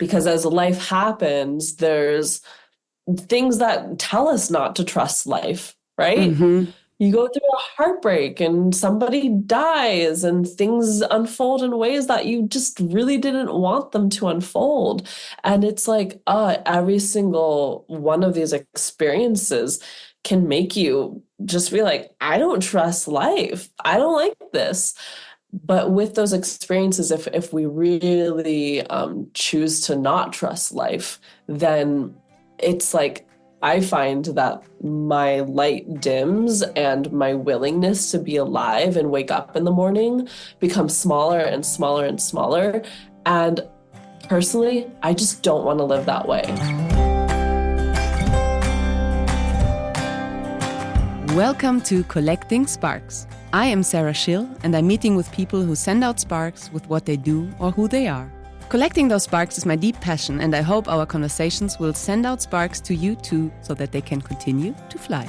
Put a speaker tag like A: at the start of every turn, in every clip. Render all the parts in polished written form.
A: Because as life happens, there's things that tell us not to trust life, right?
B: Mm-hmm.
A: You go through a heartbreak and somebody dies and things unfold in ways that you just really didn't want them to unfold. And it's like, every single one of these experiences can make you just be like, I don't trust life. I don't like this. But with those experiences, if we really choose to not trust life, then it's like I find that my light dims and my willingness to be alive and wake up in the morning becomes smaller and smaller and smaller. And personally, I just don't want to live that way.
B: Welcome to Collecting Sparks. I am Sarah Schill, and I'm meeting with people who send out sparks with what they do or who they are. Collecting those sparks is my deep passion, and I hope our conversations will send out sparks to you too, so that they can continue to fly.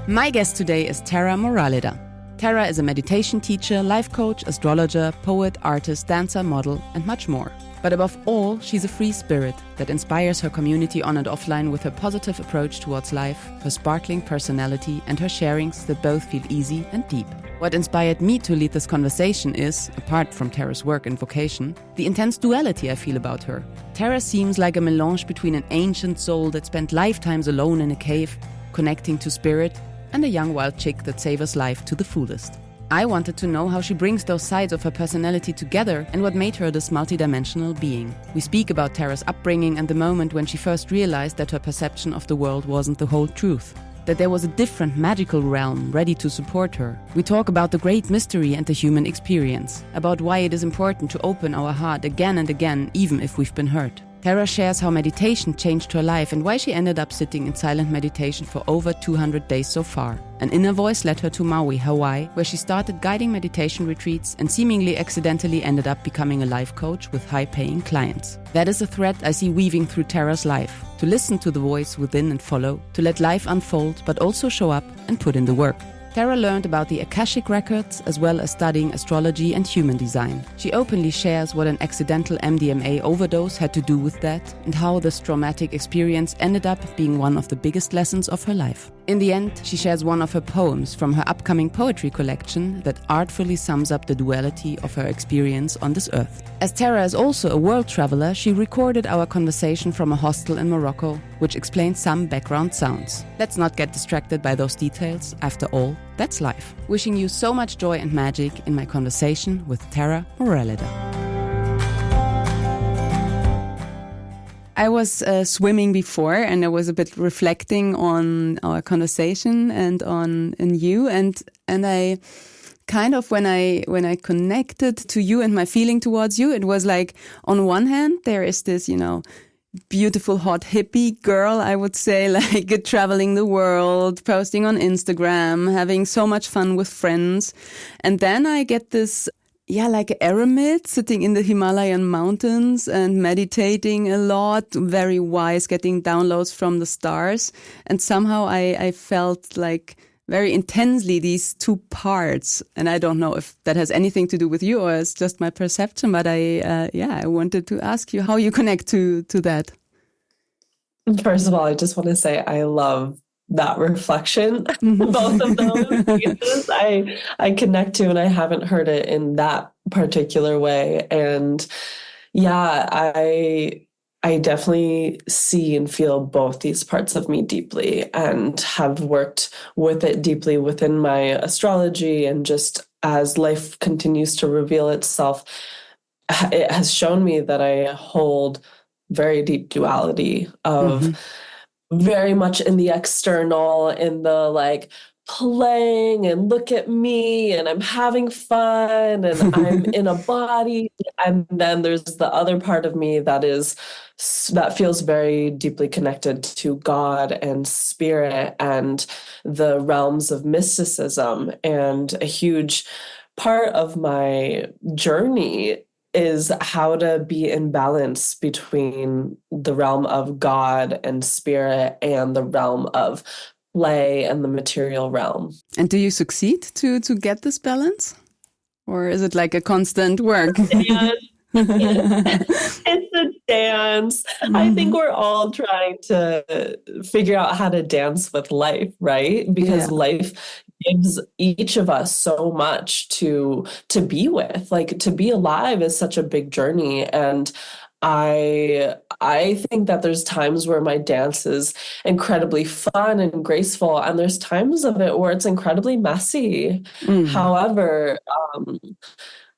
B: My guest today is Tara Moraleda. Tara is a meditation teacher, life coach, astrologer, poet, artist, dancer, model, and much more. But above all, she's a free spirit that inspires her community on and offline with her positive approach towards life, her sparkling personality, and her sharings that both feel easy and deep. What inspired me to lead this conversation is, apart from Tara's work and vocation, the intense duality I feel about her. Tara seems like a melange between an ancient soul that spent lifetimes alone in a cave, connecting to spirit, and a young wild chick that savors life to the fullest. I wanted to know how she brings those sides of her personality together and what made her this multidimensional being. We speak about Tara's upbringing and the moment when she first realized that her perception of the world wasn't the whole truth, that there was a different magical realm ready to support her. We talk about the great mystery and the human experience, about why it is important to open our heart again and again, even if we've been hurt. Tara shares how meditation changed her life and why she ended up sitting in silent meditation for over 200 days so far. An inner voice led her to Maui, Hawaii, where she started guiding meditation retreats and seemingly accidentally ended up becoming a life coach with high-paying clients. That is a thread I see weaving through Tara's life: to listen to the voice within and follow, to let life unfold, but also show up and put in the work. Tara learned about the Akashic records as well as studying astrology and human design. She openly shares what an accidental MDMA overdose had to do with that and how this traumatic experience ended up being one of the biggest lessons of her life. In the end, she shares one of her poems from her upcoming poetry collection that artfully sums up the duality of her experience on this earth. As Tara is also a world traveler, she recorded our conversation from a hostel in Morocco, which explains some background sounds. Let's not get distracted by those details. After all, that's life. Wishing you so much joy and magic in my conversation with Tara Moraleda. I was swimming before, and I was a bit reflecting on our conversation and on in you, and I kind of when I connected to you and my feeling towards you, it was like on one hand there is this, beautiful hot hippie girl, I would say, like traveling the world, posting on Instagram, having so much fun with friends, and then I get this. Yeah, like an eremit sitting in the Himalayan mountains and meditating a lot, very wise, getting downloads from the stars. And somehow I felt like very intensely these two parts. And I don't know if that has anything to do with you or it's just my perception, but I wanted to ask you how you connect to that.
A: First of all, I just want to say I love that reflection. Both of those pieces I connect to, and I haven't heard it in that particular way. And yeah, I definitely see and feel both these parts of me deeply and have worked with it deeply within my astrology, and just as life continues to reveal itself, it has shown me that I hold very deep duality of very much in the external, in the like playing and look at me and I'm having fun and I'm in a body. And then there's the other part of me that feels very deeply connected to God and spirit and the realms of mysticism. And a huge part of my journey is how to be in balance between the realm of God and spirit and the realm of play and the material realm.
B: And do you succeed to get this balance? Or is it like a constant work?
A: It's a dance. I think we're all trying to figure out how to dance with life, right? Because life gives each of us so much to be with. Like, to be alive is such a big journey. And I think that there's times where my dance is incredibly fun and graceful, and there's times of it where it's incredibly messy. However,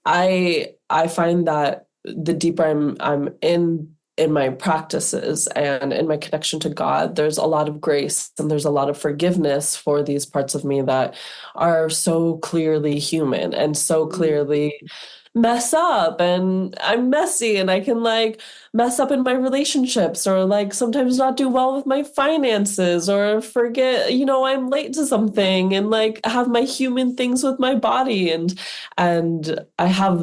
A: I find that the deeper I'm in my practices and in my connection to God, there's a lot of grace and there's a lot of forgiveness for these parts of me that are so clearly human and so clearly mess up, and I'm messy, and I can like mess up in my relationships, or like sometimes not do well with my finances, or forget, I'm late to something, and like have my human things with my body. And I have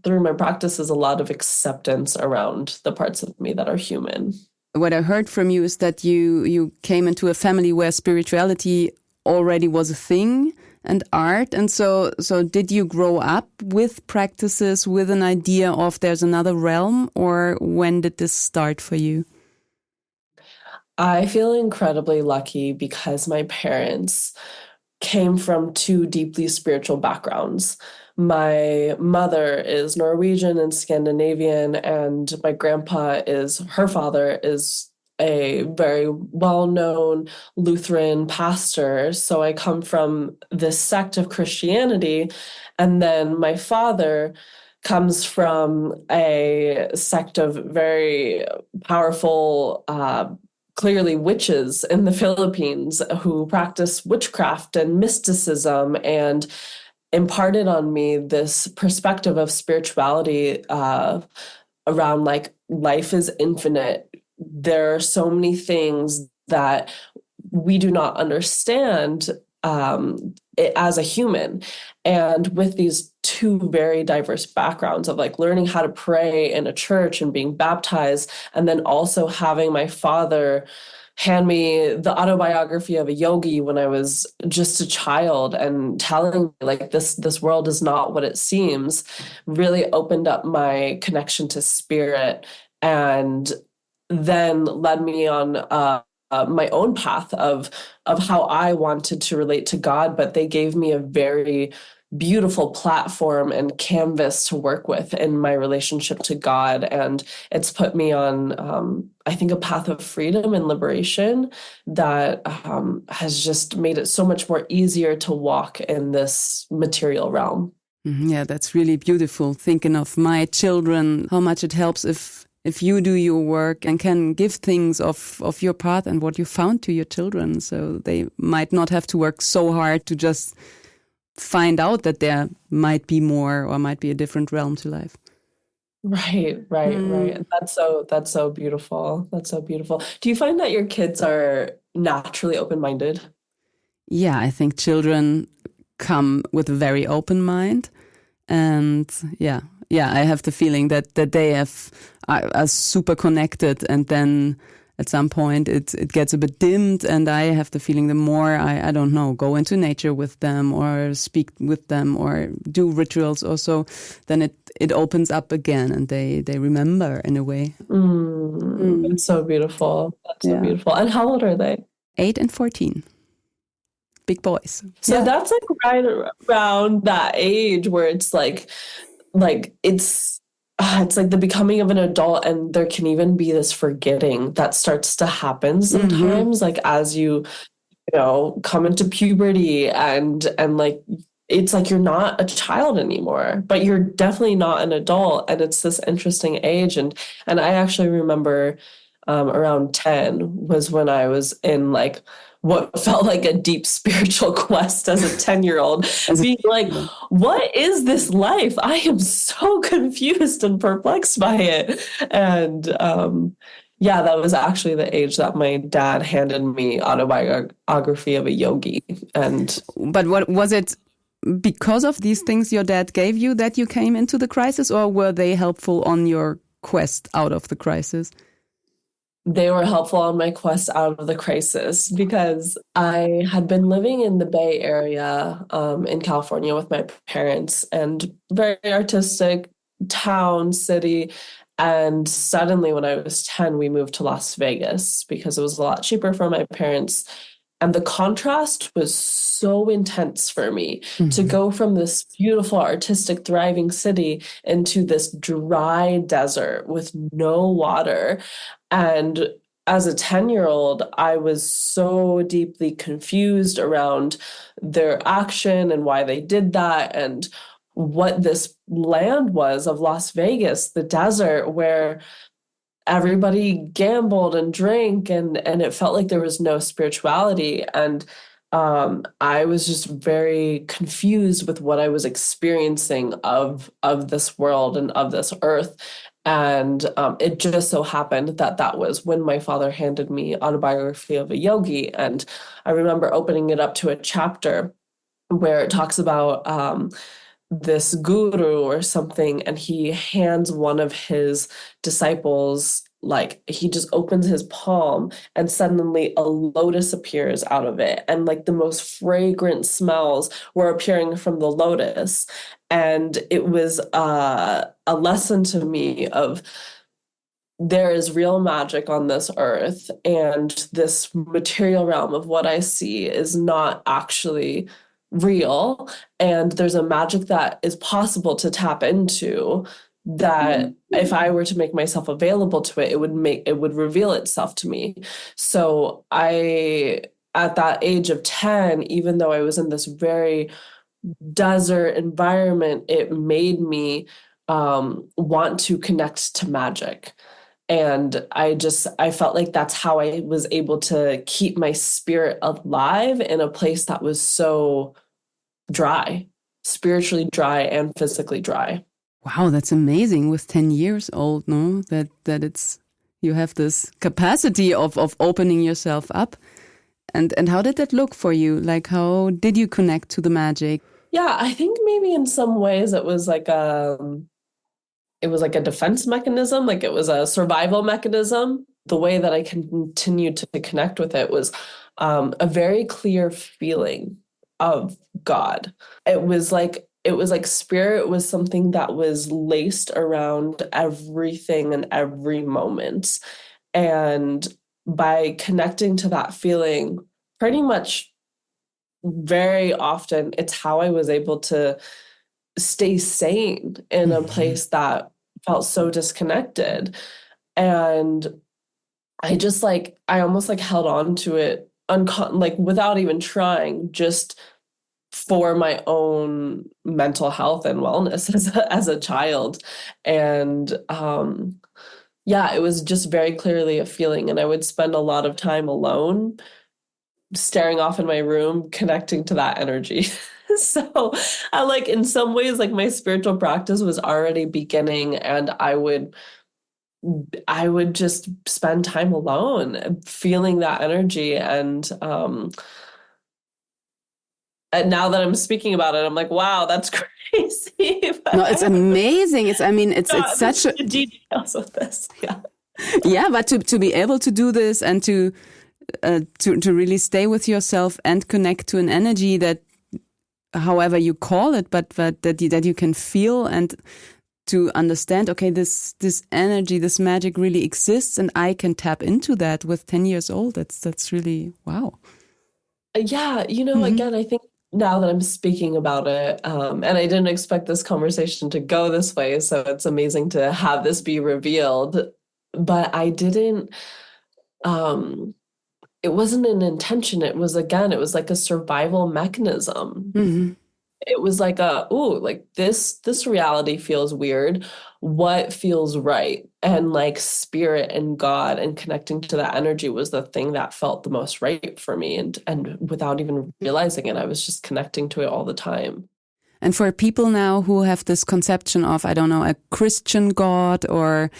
A: through my practices a lot of acceptance around the parts of me that are human.
B: What I heard from you is that you came into a family where spirituality already was a thing, and art. And so did you grow up with practices, with an idea of there's another realm, or when did this start for you?
A: I feel incredibly lucky because my parents came from two deeply spiritual backgrounds. My mother is Norwegian and Scandinavian, and my her father is a very well-known Lutheran pastor. So I come from this sect of Christianity. And then my father comes from a sect of very powerful, clearly witches in the Philippines who practice witchcraft and mysticism, and imparted on me this perspective of spirituality around like life is infinite. There are so many things that we do not understand as a human. And with these two very diverse backgrounds of like learning how to pray in a church and being baptized, and then also having my father hand me the autobiography of a yogi when I was just a child and telling me like this world is not what it seems, really opened up my connection to spirit, and then led me on my own path of how I wanted to relate to God. But they gave me a very beautiful platform and canvas to work with in my relationship to God. And it's put me on, I think, a path of freedom and liberation that has just made it so much more easier to walk in this material realm.
B: Yeah, that's really beautiful. Thinking of my children, how much it helps if you do your work and can give things of your path and what you found to your children. So they might not have to work so hard to just find out that there might be more or might be a different realm to life.
A: Right. That's so beautiful. That's so beautiful. Do you find that your kids are naturally open-minded?
B: Yeah, I think children come with a very open mind. And yeah, I have the feeling that they are super connected, and then at some point it gets a bit dimmed, and I have the feeling the more I don't know, go into nature with them or speak with them or do rituals or so, then it opens up again and they remember in a way.
A: It's so beautiful. That's so beautiful. And how old are they?
B: 8 and 14. Big boys.
A: So that's like right around that age where it's like it's like the becoming of an adult, and there can even be this forgetting that starts to happen sometimes, like as you come into puberty, and like it's like you're not a child anymore, but you're definitely not an adult, and it's this interesting age. And I actually remember around 10 was when I was in like what felt like a deep spiritual quest as a 10-year-old, being like, what is this life? I am so confused and perplexed by it. And that was actually the age that my dad handed me autobiography of a yogi.
B: But what was it? Because of these things your dad gave you that you came into the crisis, or were they helpful on your quest out of the crisis?
A: They were helpful on my quest out of the crisis because I had been living in the Bay Area, in California with my parents, and very artistic town, city. And suddenly, when I was 10, we moved to Las Vegas because it was a lot cheaper for my parents. And the contrast was so intense for me to go from this beautiful, artistic, thriving city into this dry desert with no water. And as a 10-year-old, I was so deeply confused around their action and why they did that and what this land was of Las Vegas, the desert, where everybody gambled and drank and it felt like there was no spirituality. And I was just very confused with what I was experiencing of this world and of this earth. And it just so happened that that was when my father handed me Autobiography of a Yogi. And I remember opening it up to a chapter where it talks about this guru or something, and he hands one of his disciples, like he just opens his palm and suddenly a lotus appears out of it, and like the most fragrant smells were appearing from the lotus. And it was a lesson to me of there is real magic on this earth, and this material realm of what I see is not actually real, and there's a magic that is possible to tap into that if I were to make myself available to it, it would reveal itself to me. So I, at that age of 10, even though I was in this very desert environment, it made me want to connect to magic. And I felt like that's how I was able to keep my spirit alive in a place that was so dry, spiritually dry and physically dry.
B: Wow, that's amazing with 10 years old, no? That it's you have this capacity of opening yourself up. And how did that look for you? Like, how did you connect to the magic?
A: Yeah, I think maybe in some ways it was like a defense mechanism, like it was a survival mechanism. The way that I continued to connect with it was a very clear feeling of God. It was like spirit was something that was laced around everything and every moment. And by connecting to that feeling, pretty much very often, it's how I was able to stay sane in a place that felt so disconnected. And I almost like held on to it like without even trying, just for my own mental health and wellness as a child. And yeah, it was just very clearly a feeling. And I would spend a lot of time alone, staring off in my room, connecting to that energy. So I like in some ways, like my spiritual practice was already beginning, and I would just spend time alone feeling that energy. And now that I'm speaking about it, I'm like, wow, that's crazy.
B: No, it's amazing. It's such a
A: details of this. Yeah.
B: Yeah, but to be able to do this and to really stay with yourself and connect to an energy that, however you call it, but that you can feel, and to understand, okay, this energy, this magic really exists, and I can tap into that with 10 years old. That's really wow.
A: Yeah, again, I think now that I'm speaking about it, and I didn't expect this conversation to go this way, so it's amazing to have this be revealed. But I didn't, it wasn't an intention. It was like a survival mechanism.
B: Mm-hmm.
A: It was like like this reality feels weird. What feels right? And like spirit and God and connecting to that energy was the thing that felt the most right for me. And without even realizing it, I was just connecting to it all the time.
B: And for people now who have this conception of, I don't know, a Christian God, or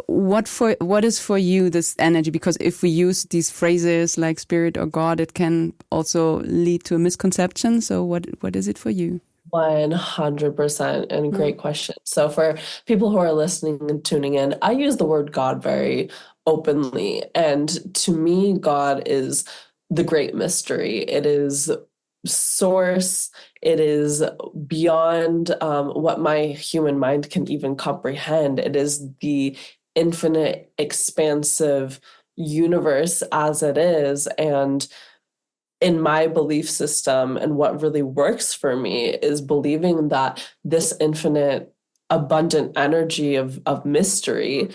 B: what is for you this energy? Because if we use these phrases like spirit or God, it can also lead to a misconception. So what is it for you?
A: 100%, and great question. So for people who are listening and tuning in, I use the word God very openly. And to me, God is the great mystery. It is source. It is beyond what my human mind can even comprehend. It is the infinite, expansive universe as it is. And in my belief system, and what really works for me is believing that this infinite, abundant energy of mystery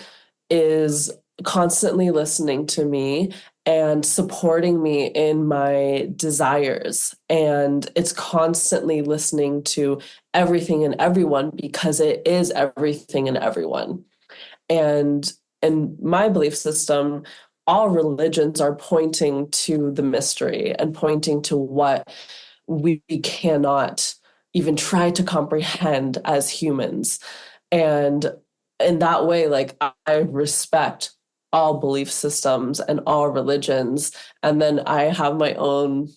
A: is constantly listening to me and supporting me in my desires. And it's constantly listening to everything and everyone because it is everything and everyone. And in my belief system, all religions are pointing to the mystery and pointing to what we cannot even try to comprehend as humans. And in that way, like, I respect all belief systems and all religions. And then I have my own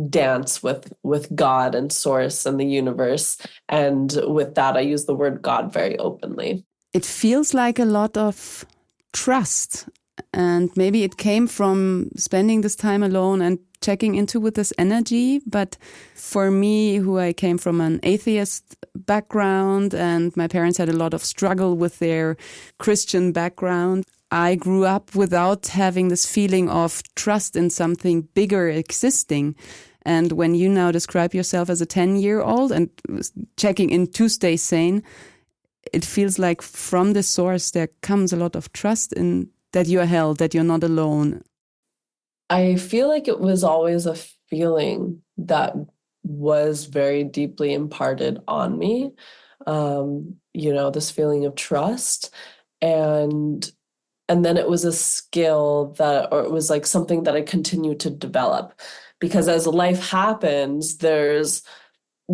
A: dance with God and source and the universe. And with that, I use the word God very openly.
B: It feels like a lot of trust. And maybe it came from spending this time alone and checking into with this energy. But for me, who I came from an atheist background and my parents had a lot of struggle with their Christian background, I grew up without having this feeling of trust in something bigger existing. And when you now describe yourself as a 10-year-old and checking in to stay sane, it feels like from the source there comes a lot of trust in that you're held, that you're not alone.
A: I feel like it was always a feeling that was very deeply imparted on me. This feeling of trust. And then it was a skill or it was like something that I continued to develop. Because as life happens, there's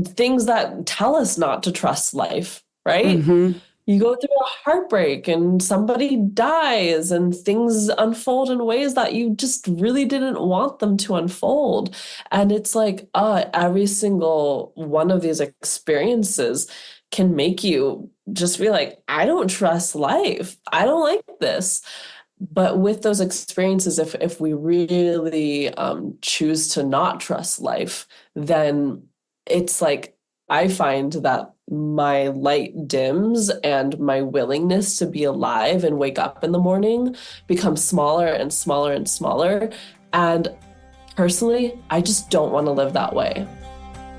A: things that tell us not to trust life, right?
B: Mm-hmm.
A: You go through a heartbreak and somebody dies and things unfold in ways that you just really didn't want them to unfold. And it's like, every single one of these experiences can make you just be like, I don't trust life. I don't like this. But with those experiences, if we really choose to not trust life, then it's like I find that my light dims and my willingness to be alive and wake up in the morning becomes smaller and smaller and smaller. And personally, I just don't want to live that way.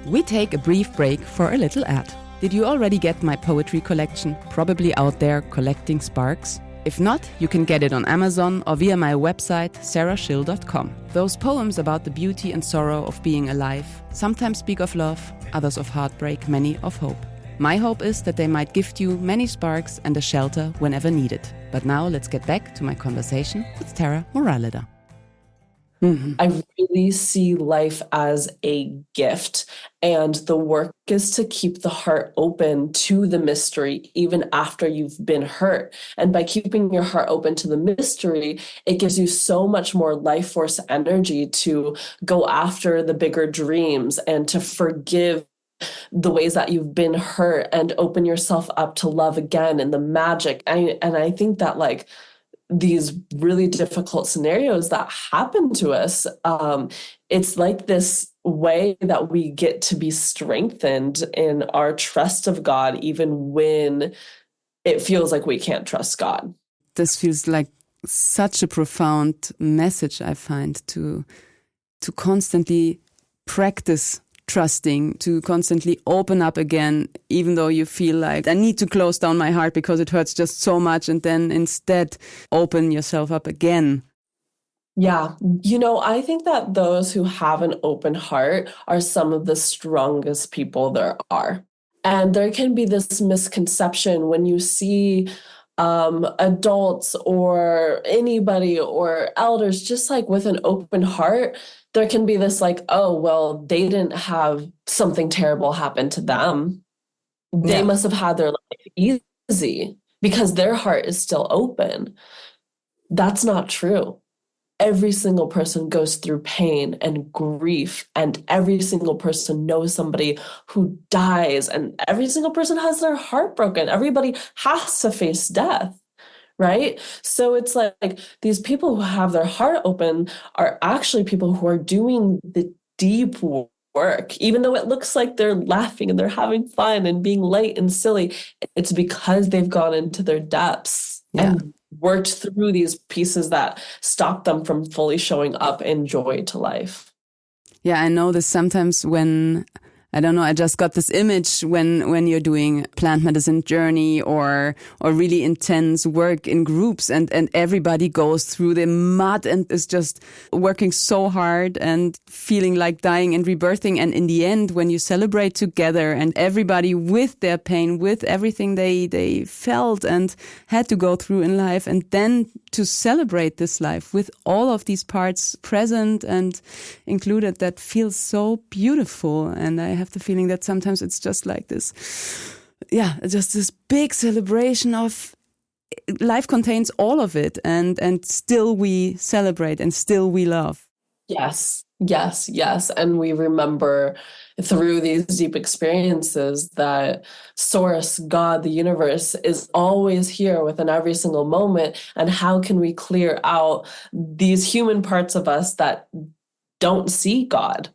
B: We take a brief break for a little ad. Did you already get my poetry collection, probably out there collecting sparks? If not, you can get it on Amazon or via my website, sarahschill.com. Those poems about the beauty and sorrow of being alive sometimes speak of love, others of heartbreak, many of hope. My hope is that they might gift you many sparks and a shelter whenever needed. But now let's get back to my conversation with Tara Moraleda.
A: Mm-hmm. I really see life as a gift, and the work is to keep the heart open to the mystery even after you've been hurt. And by keeping your heart open to the mystery, it gives you so much more life force energy to go after the bigger dreams and to forgive the ways that you've been hurt and open yourself up to love again and the magic. And I think that, like, these really difficult scenarios that happen to us, it's like this way that we get to be strengthened in our trust of God, even when it feels like we can't trust God.
B: This feels like such a profound message, I find, to constantly practice trusting, to constantly open up again, even though you feel like I need to close down my heart because it hurts just so much, and then instead open yourself up again.
A: Yeah. I think that those who have an open heart are some of the strongest people there are. And there can be this misconception when you see adults or anybody or elders just like with an open heart, there can be this like, oh, well, they didn't have something terrible happen to them. They must have had their life easy because their heart is still open. That's not true. Every single person goes through pain and grief, and every single person knows somebody who dies, and every single person has their heart broken. Everybody has to face death, right? So it's like these people who have their heart open are actually people who are doing the deep work, even though it looks like they're laughing and they're having fun and being light and silly. It's because they've gone into their depths and worked through these pieces that stop them from fully showing up in joy to life.
B: Yeah, I know this sometimes when, I don't know, I just got this image when you're doing plant medicine journey or really intense work in groups and everybody goes through the mud and is just working so hard and feeling like dying and rebirthing. And in the end, when you celebrate together and everybody with their pain, with everything they felt and had to go through in life, and then to celebrate this life with all of these parts present and included, that feels so beautiful. And I have the feeling that sometimes it's just like this, just this big celebration of life contains all of it, and still we celebrate and still we love.
A: Yes, yes, yes. And we remember through these deep experiences that Source, God, the universe is always here within every single moment. And how can we clear out these human parts of us that don't see God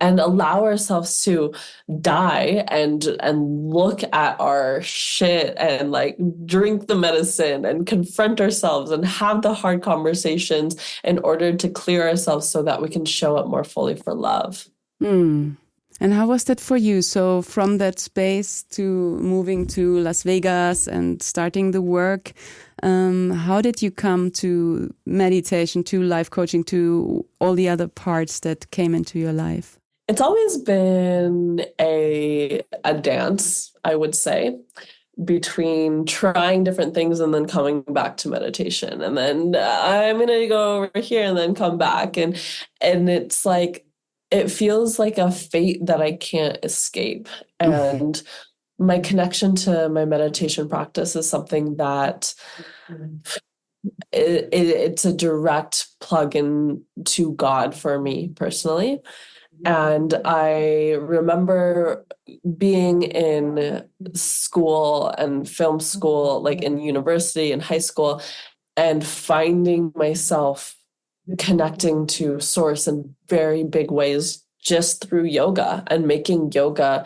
A: and allow ourselves to die and look at our shit and like drink the medicine and confront ourselves and have the hard conversations in order to clear ourselves so that we can show up more fully for love.
B: And how was that for you? So from that space to moving to Las Vegas and starting the work, how did you come to meditation, to life coaching, to all the other parts that came into your life?
A: It's always been a dance, I would say, between trying different things and then coming back to meditation. And then I'm going to go over here and then come back. And it's like, it feels like a fate that I can't escape. And my connection to my meditation practice is something that it's a direct plug-in to God for me personally. And I remember being in school and film school, like in university and high school, and finding myself connecting to Source in very big ways just through yoga and making yoga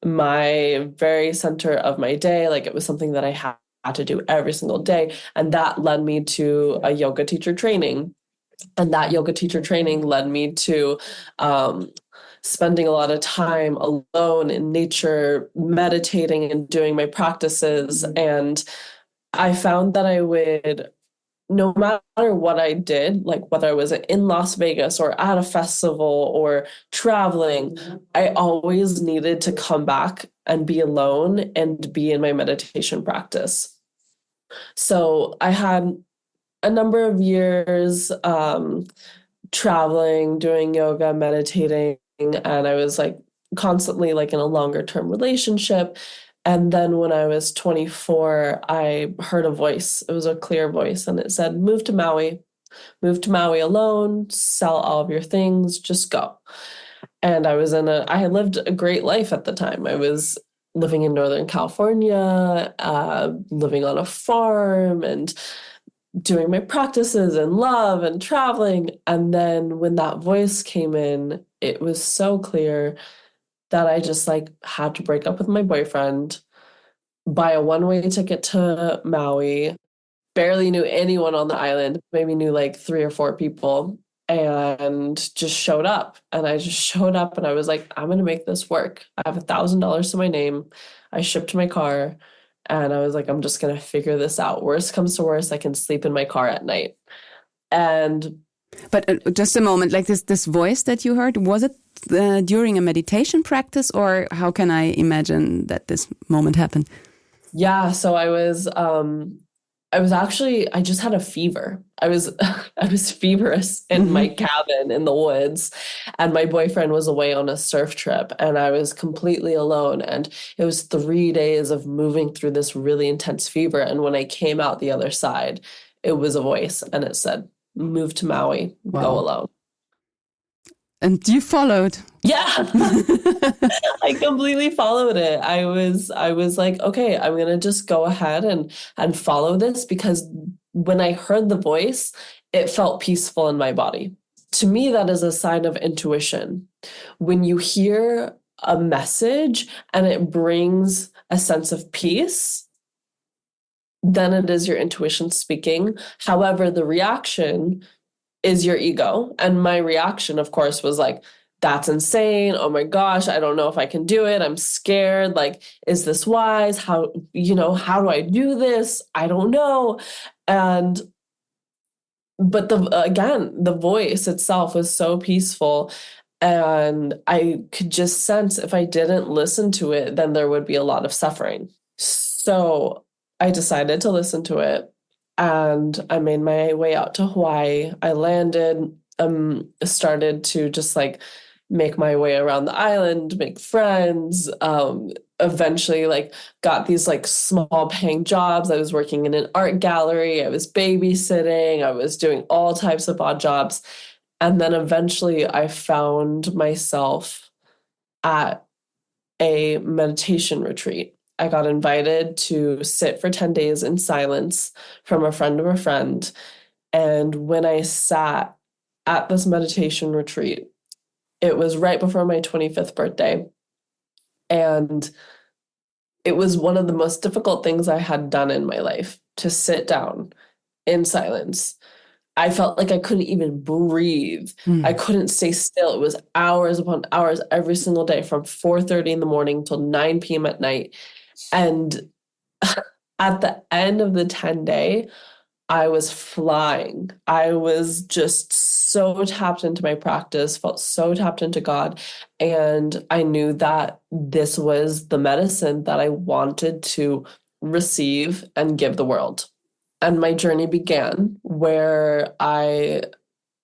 A: my very center of my day. Like it was something that I had to do every single day. And that led me to a yoga teacher training. And that yoga teacher training led me to spending a lot of time alone in nature, meditating and doing my practices. And I found that I would, no matter what I did, like whether I was in Las Vegas or at a festival or traveling, I always needed to come back and be alone and be in my meditation practice. So I had a number of years traveling, doing yoga, meditating, and I was like constantly like in a longer term relationship. And then when I was 24, I heard a voice. It was a clear voice, and it said, move to Maui alone, sell all of your things, just go. And I had lived a great life at the time. I was living in Northern California, living on a farm and doing my practices and love and traveling. And then when that voice came in, it was so clear that I just like had to break up with my boyfriend, buy a one-way ticket to Maui, barely knew anyone on the island, maybe knew like 3 or 4 people, and just showed up. And I just showed up and I was like, I'm going to make this work. I have $1,000 to my name. I shipped my car. And I was like, I'm just going to figure this out. Worst comes to worst, I can sleep in my car at night.
B: But just a moment, like this voice that you heard, was it during a meditation practice, or how can I imagine that this moment happened?
A: Yeah, so I just had a fever. I was feverish in my cabin in the woods, and my boyfriend was away on a surf trip, and I was completely alone. And it was 3 days of moving through this really intense fever. And when I came out the other side, it was a voice, and it said, move to Maui, go alone.
B: And you followed?
A: Yeah. I completely followed it. I was like, okay, I'm gonna just go ahead and follow this, because when I heard the voice, it felt peaceful in my body. To me, that is a sign of intuition. When you hear a message and it brings a sense of peace, then it is your intuition speaking. However, the reaction is your ego. And my reaction, of course, was like, that's insane. Oh my gosh, I don't know if I can do it. I'm scared. Like, is this wise? How do I do this? I don't know. And but the voice itself was so peaceful, and I could just sense if I didn't listen to it, then there would be a lot of suffering. So I decided to listen to it, and I made my way out to Hawaii. I landed, started to just like make my way around the island, make friends, eventually like got these like small paying jobs. I was working in an art gallery, I was babysitting, I was doing all types of odd jobs. And then eventually I found myself at a meditation retreat. I got invited to sit for 10 days in silence from a friend of a friend. And when I sat at this meditation retreat, it was right before my 25th birthday. And it was one of the most difficult things I had done in my life, to sit down in silence. I felt like I couldn't even breathe. I couldn't stay still. It was hours upon hours every single day, from 4:30 in the morning till 9 p.m. at night. And at the end of the 10-day, I was flying. I was just so tapped into my practice, felt so tapped into God. And I knew that this was the medicine that I wanted to receive and give the world. And my journey began where I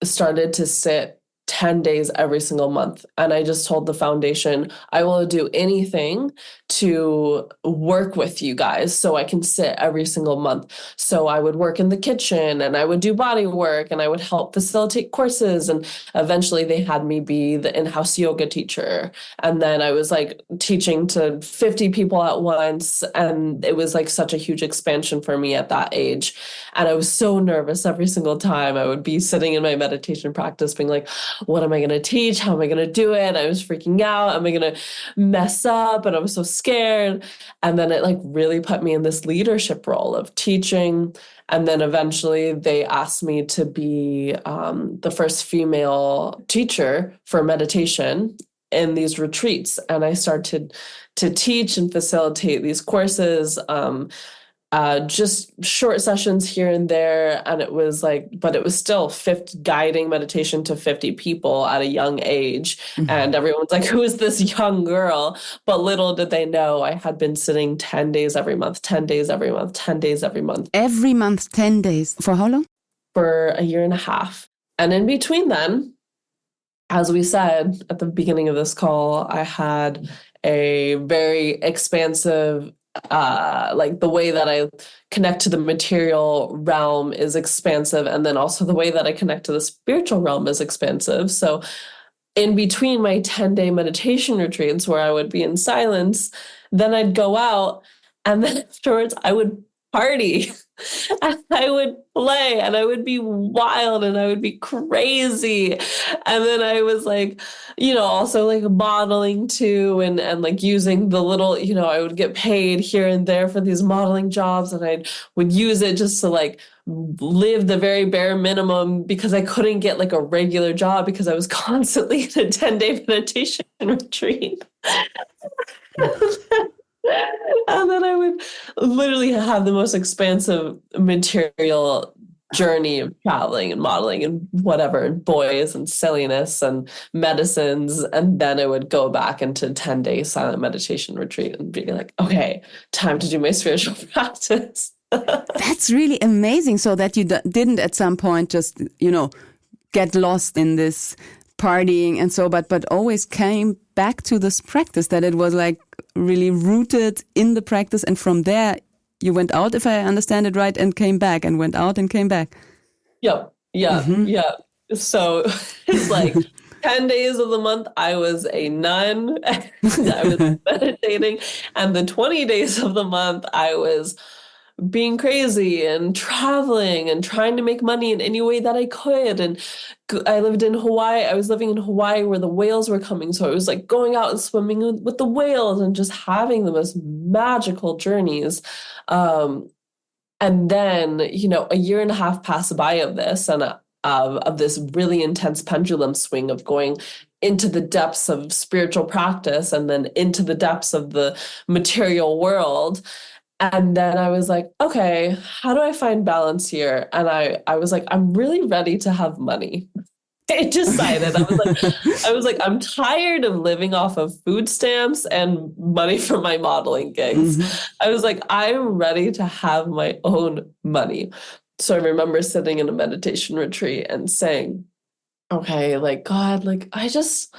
A: started to sit 10 days every single month. And I just told the foundation, I will do anything to work with you guys so I can sit every single month. So I would work in the kitchen, and I would do body work, and I would help facilitate courses. And eventually they had me be the in-house yoga teacher. And then I was like teaching to 50 people at once. And it was like such a huge expansion for me at that age. And I was so nervous every single time. I would be sitting in my meditation practice being like, what am I going to teach? How am I going to do it? I was freaking out. Am I going to mess up? And I was so scared. And then it like really put me in this leadership role of teaching. And then eventually they asked me to be the first female teacher for meditation in these retreats. And I started to teach and facilitate these courses, just short sessions here and there. And it was like, but it was still guiding meditation to 50 people at a young age. And everyone's like, who is this young girl? But little did they know I had been sitting 10 days every month, 10 days every month, 10 days every month.
B: Every month, 10 days. For how long?
A: For a year and a half. And in between then, as we said at the beginning of this call, I had a very expansive, like the way that I connect to the material realm is expansive. And then also the way that I connect to the spiritual realm is expansive. So in between my 10-day meditation retreats where I would be in silence, then I'd go out, and then afterwards I would party. And I would play, and I would be wild, and I would be crazy. And then I was like, also like modeling too, and like using the little, I would get paid here and there for these modeling jobs, and I would use it just to like live the very bare minimum, because I couldn't get like a regular job because I was constantly in a 10-day meditation retreat. And then I would literally have the most expansive material journey of traveling and modeling and whatever, and boys and silliness and medicines. And then I would go back into 10-day silent meditation retreat and be like, okay, time to do my spiritual practice.
B: That's really amazing. So that you didn't at some point just, get lost in this partying and so, but always came back to this practice, that it was like really rooted in the practice. And from there, you went out, if I understand it right, and came back, and went out and came back.
A: Yep. Yeah. Mm-hmm. Yeah. So it's like 10 days of the month, I was a nun. I was meditating. And the 20 days of the month, I was being crazy and traveling and trying to make money in any way that I could. And I lived in Hawaii. I was living in Hawaii where the whales were coming. So I was like going out and swimming with the whales and just having the most magical journeys. And then, a year and a half passed by of this and of this really intense pendulum swing of going into the depths of spiritual practice and then into the depths of the material world. And then I was like, okay, how do I find balance here? And I was like, I'm really ready to have money. I decided. I was like, I'm tired of living off of food stamps and money from my modeling gigs. I was like, I'm ready to have my own money. So I remember sitting in a meditation retreat and saying, okay, like, God, like, I just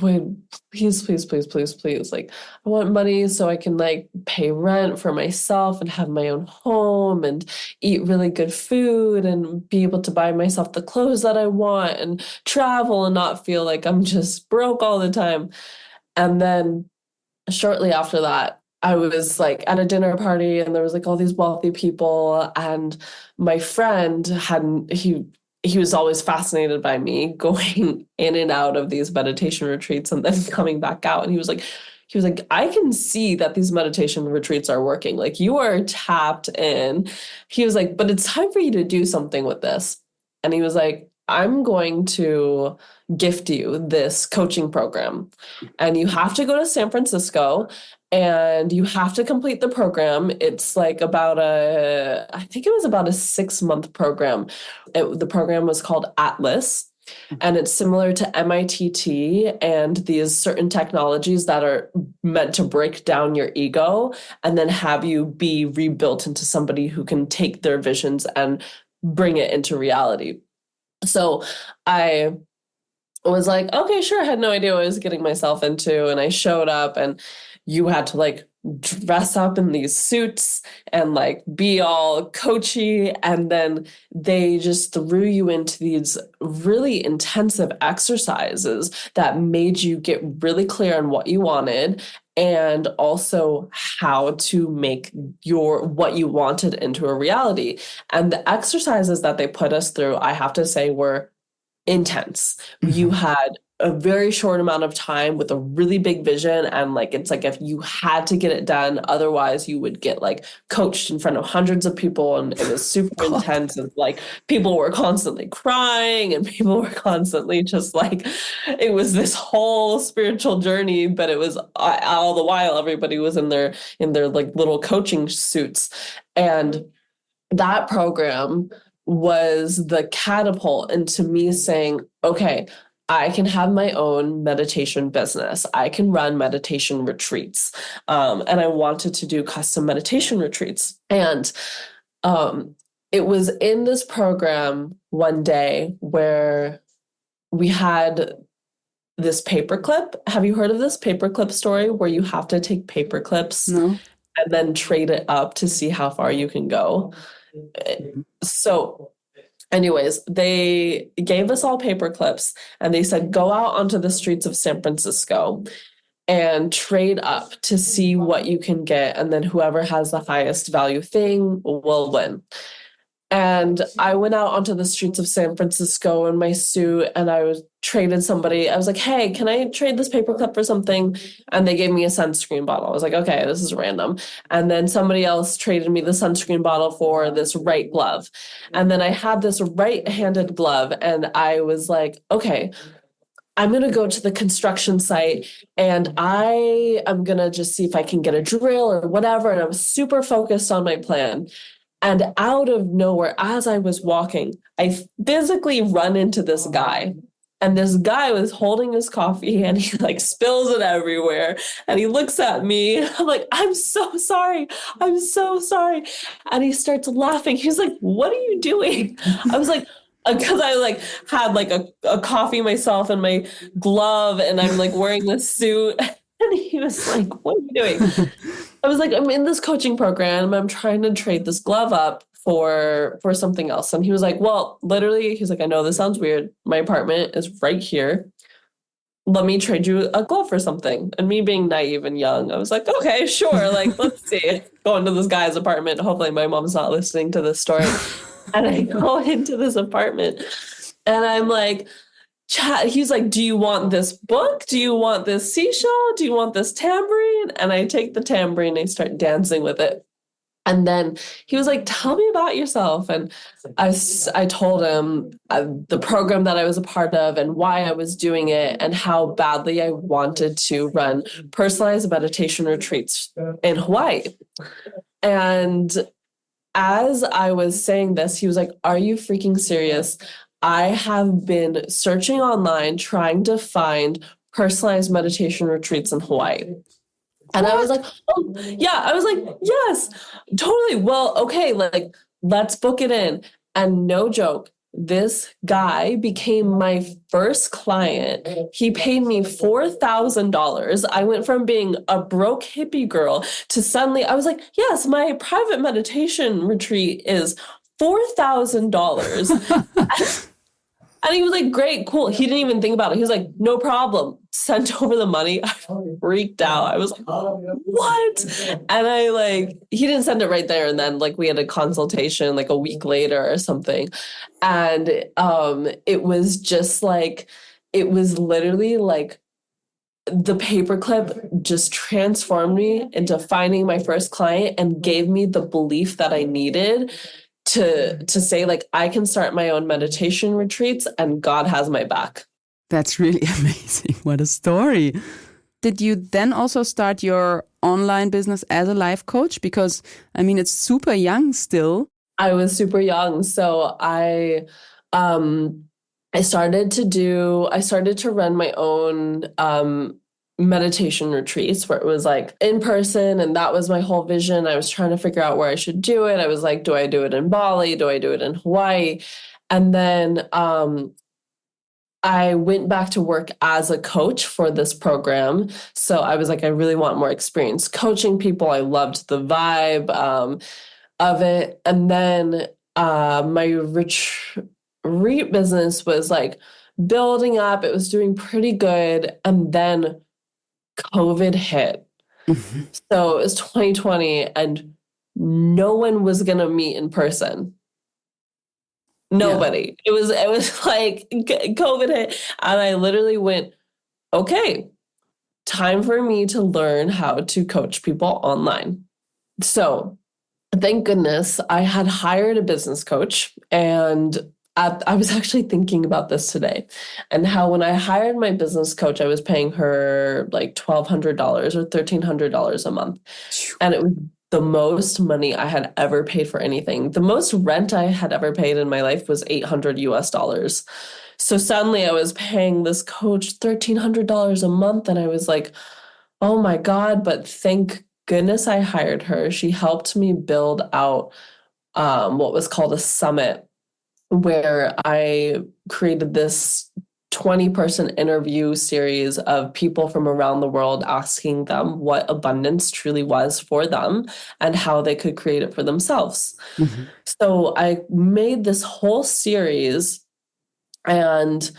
A: would please. Like, I want money so I can like pay rent for myself and have my own home and eat really good food and be able to buy myself the clothes that I want and travel and not feel like I'm just broke all the time. And then shortly after that, I was like at a dinner party and there was like all these wealthy people, and my friend he was always fascinated by me going in and out of these meditation retreats and then coming back out. And he was like, I can see that these meditation retreats are working. Like, you are tapped in. He was like, but it's time for you to do something with this. And he was like, I'm going to gift you this coaching program, and you have to go to San Francisco and you have to complete the program. It's like I think it was about a 6-month program. The program was called Atlas, and it's similar to MITT and these certain technologies that are meant to break down your ego and then have you be rebuilt into somebody who can take their visions and bring it into reality. So I was like, okay, sure. I had no idea what I was getting myself into. And I showed up, and you had to like dress up in these suits and like be all coachy. And then they just threw you into these really intensive exercises that made you get really clear on what you wanted and also how to make what you wanted into a reality. And the exercises that they put us through, I have to say, were intense. You had a very short amount of time with a really big vision, and like it's like if you had to get it done, otherwise you would get like coached in front of hundreds of people, and it was super intense, and like people were constantly crying and people were constantly just like, it was this whole spiritual journey, but it was all the while everybody was in their like little coaching suits. And that program was the catapult into me saying, okay, I can have my own meditation business. I can run meditation retreats. And I wanted to do custom meditation retreats. And it was in this program one day where we had this paperclip. Have you heard of this paperclip story where you have to take paper clips and then trade it up to see how far you can go? So anyways, they gave us all paper clips and they said, go out onto the streets of San Francisco and trade up to see what you can get. And then whoever has the highest value thing will win. And I went out onto the streets of San Francisco in my suit, and I was traded somebody. I was like, hey, can I trade this paperclip for something? And they gave me a sunscreen bottle. I was like, okay, this is random. And then somebody else traded me the sunscreen bottle for this right glove. And then I had this right-handed glove, and I was like, okay, I'm going to go to the construction site and I am going to just see if I can get a drill or whatever. And I was super focused on my plan. And out of nowhere, as I was walking, I physically run into this guy. And this guy was holding his coffee and he like spills it everywhere. And he looks at me. I'm like, I'm so sorry. I'm so sorry. And he starts laughing. He's like, what are you doing? I was like, because I like had like a coffee myself in my glove and I'm like wearing this suit. And he was like, what are you doing? I was like, I'm in this coaching program. I'm trying to trade this glove up for something else. And he was like, well, literally, he's like, I know this sounds weird. My apartment is right here. Let me trade you a glove for something. And me being naive and young, I was like, okay, sure. Like, let's see. Go into this guy's apartment. Hopefully my mom's not listening to this story. And I go into this apartment and I'm like, he's like, do you want this book? Do you want this seashell? Do you want this tambourine? And I take the tambourine and I start dancing with it. And then he was like, tell me about yourself. And I told him the program that I was a part of and why I was doing it and how badly I wanted to run personalized meditation retreats in Hawaii. And as I was saying this, he was like, are you freaking serious? I have been searching online trying to find personalized meditation retreats in Hawaii. And I was like, oh, yeah. I was like, yes, totally. Well, okay, like, let's book it in. And no joke, this guy became my first client. He paid me $4,000. I went from being a broke hippie girl to suddenly, I was like, yes, my private meditation retreat is $4,000. And he was like, great, cool. He didn't even think about it. He was like, no problem. Sent over the money. I freaked out. I was like, what? And he didn't send it right there. And then we had a consultation like a week later or something. And it was just it was literally like the paperclip just transformed me into finding my first client and gave me the belief that I needed to say I can start my own meditation retreats and God has my back.
B: That's really amazing. What a story. Did you then also start your online business as a life coach? Because it's super young still.
A: I was super young. So I started to run my own meditation retreats where it was in person, and that was my whole vision. I was trying to figure out where I should do it. I was like, do I do it in Bali? Do I do it in Hawaii? And then I went back to work as a coach for this program. So I was like, I really want more experience coaching people. I loved the vibe of it. And then my retreat business was building up. It was doing pretty good. And then COVID hit. Mm-hmm. So it was 2020 and no one was going to meet in person. Nobody. Yeah. It was like COVID hit and I literally went, okay, time for me to learn how to coach people online. So thank goodness I had hired a business coach, and I was actually thinking about this today and how when I hired my business coach, I was paying her $1,200 or $1,300 a month. And it was the most money I had ever paid for anything. The most rent I had ever paid in my life was $800 US. So suddenly I was paying this coach $1,300 a month. And I was like, oh my God, but thank goodness I hired her. She helped me build out what was called a summit, where I created this 20-person interview series of people from around the world asking them what abundance truly was for them and how they could create it for themselves. Mm-hmm. So I made this whole series, and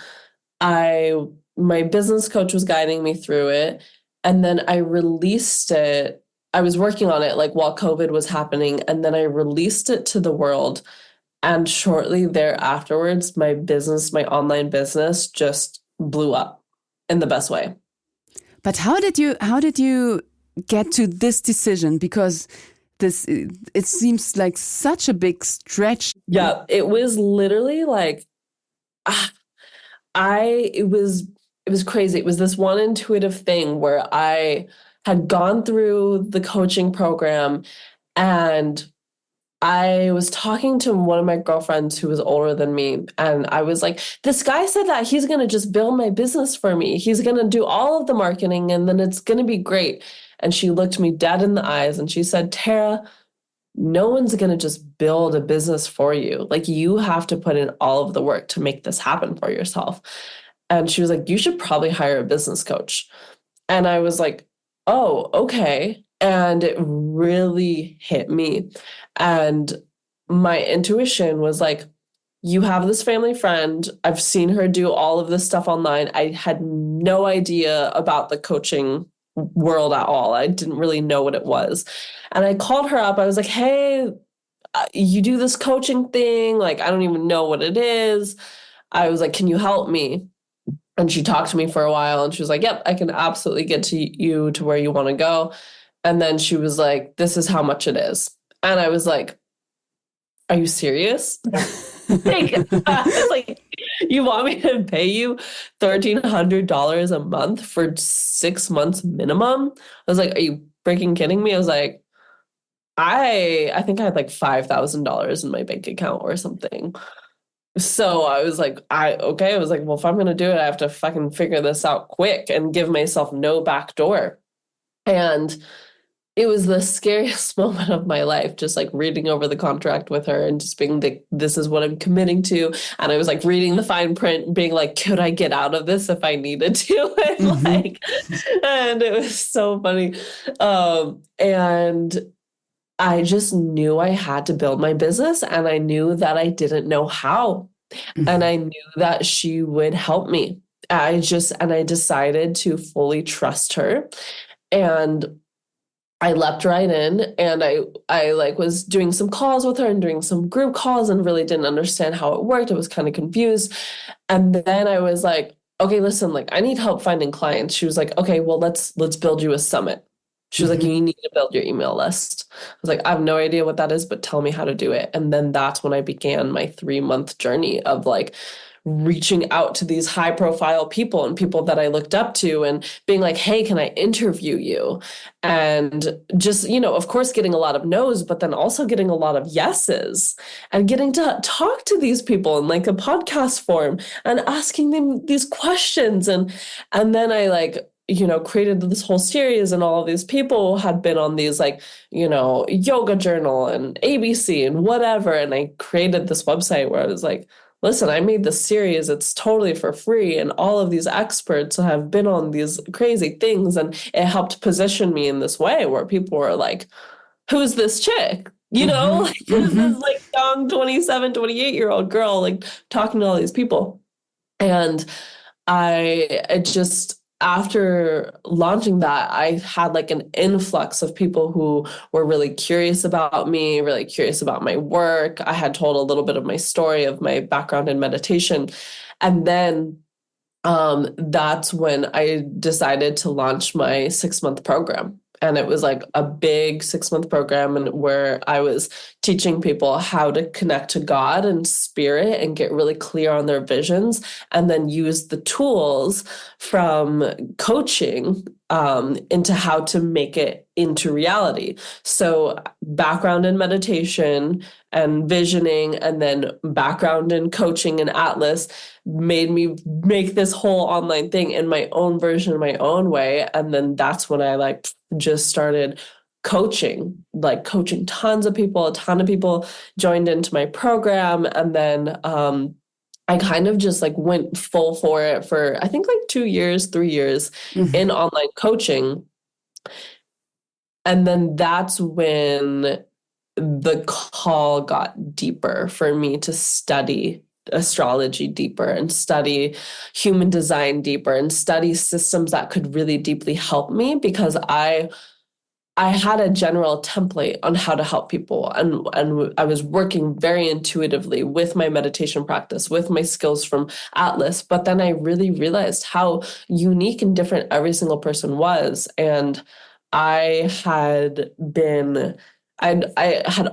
A: my business coach was guiding me through it. And then I released it. I was working on it while COVID was happening. And then I released it to the world. And shortly thereafterwards, my online business just blew up in the best way.
B: But how did you get to this decision? Because it seems like such a big stretch.
A: Yeah, it was literally it was crazy. It was this one intuitive thing where I had gone through the coaching program, and I was talking to one of my girlfriends who was older than me, and I was like, this guy said that he's going to just build my business for me. He's going to do all of the marketing and then it's going to be great. And she looked me dead in the eyes and she said, Tara, no one's going to just build a business for you. You have to put in all of the work to make this happen for yourself. And she was like, you should probably hire a business coach. And I was like, oh, okay. And it really hit me. And my intuition was like, you have this family friend. I've seen her do all of this stuff online. I had no idea about the coaching world at all. I didn't really know what it was. And I called her up. I was like, hey, you do this coaching thing. Like, I don't even know what it is. I was like, can you help me? And she talked to me for a while and she was like, yep, I can absolutely get to you to where you want to go. And then she was like, this is how much it is. And I was like, are you serious? Like, you want me to pay you $1,300 a month for 6 months minimum? I was like, are you freaking kidding me? I was like, I think I had like $5,000 in my bank account or something. So I was like, okay. I was like, well, if I'm going to do it, I have to fucking figure this out quick and give myself no back door. And it was the scariest moment of my life, just like reading over the contract with her and just being like, this is what I'm committing to. And I was like reading the fine print, being like, could I get out of this if I needed to? And like, and it was so funny. And I just knew I had to build my business, and I knew that I didn't know how. And I knew that she would help me. I decided to fully trust her. And I leapt right in, and I like was doing some calls with her and doing some group calls and really didn't understand how it worked. I was kind of confused. And then I was like, okay, listen, like I need help finding clients. She was like, okay, well, let's build you a summit. She was like, you need to build your email list. I was like, I have no idea what that is, but tell me how to do it. And then that's when I began my 3-month journey of like reaching out to these high profile people and people that I looked up to and being like, hey, can I interview you? And just, of course, getting a lot of no's, but then also getting a lot of yeses and getting to talk to these people in like a podcast form and asking them these questions. And then I like, created this whole series, and all of these people had been on these like, yoga journal and ABC and whatever. And I created this website where I was like, listen, I made this series. It's totally for free. And all of these experts have been on these crazy things. And it helped position me in this way where people were like, who's this chick? Like who's this like young 27, 28-year-old girl, like talking to all these people. And after launching that, I had like an influx of people who were really curious about me, really curious about my work. I had told a little bit of my story of my background in meditation. And then that's when I decided to launch my 6-month program. And it was like a big 6-month program, and where I was teaching people how to connect to God and spirit and get really clear on their visions, and then use the tools from coaching into how to make it into reality. So background in meditation and visioning, and then background in coaching and Atlas made me make this whole online thing in my own version, my own way. And then that's when I like just started coaching tons of people. A ton of people joined into my program. And then I kind of just like went full for it for, I think, like 2 years, 3 years in online coaching. And then that's when the call got deeper for me to study astrology deeper and study human design deeper and study systems that could really deeply help me, because I had a general template on how to help people. And I was working very intuitively with my meditation practice, with my skills from Atlas. But then I really realized how unique and different every single person was. And I had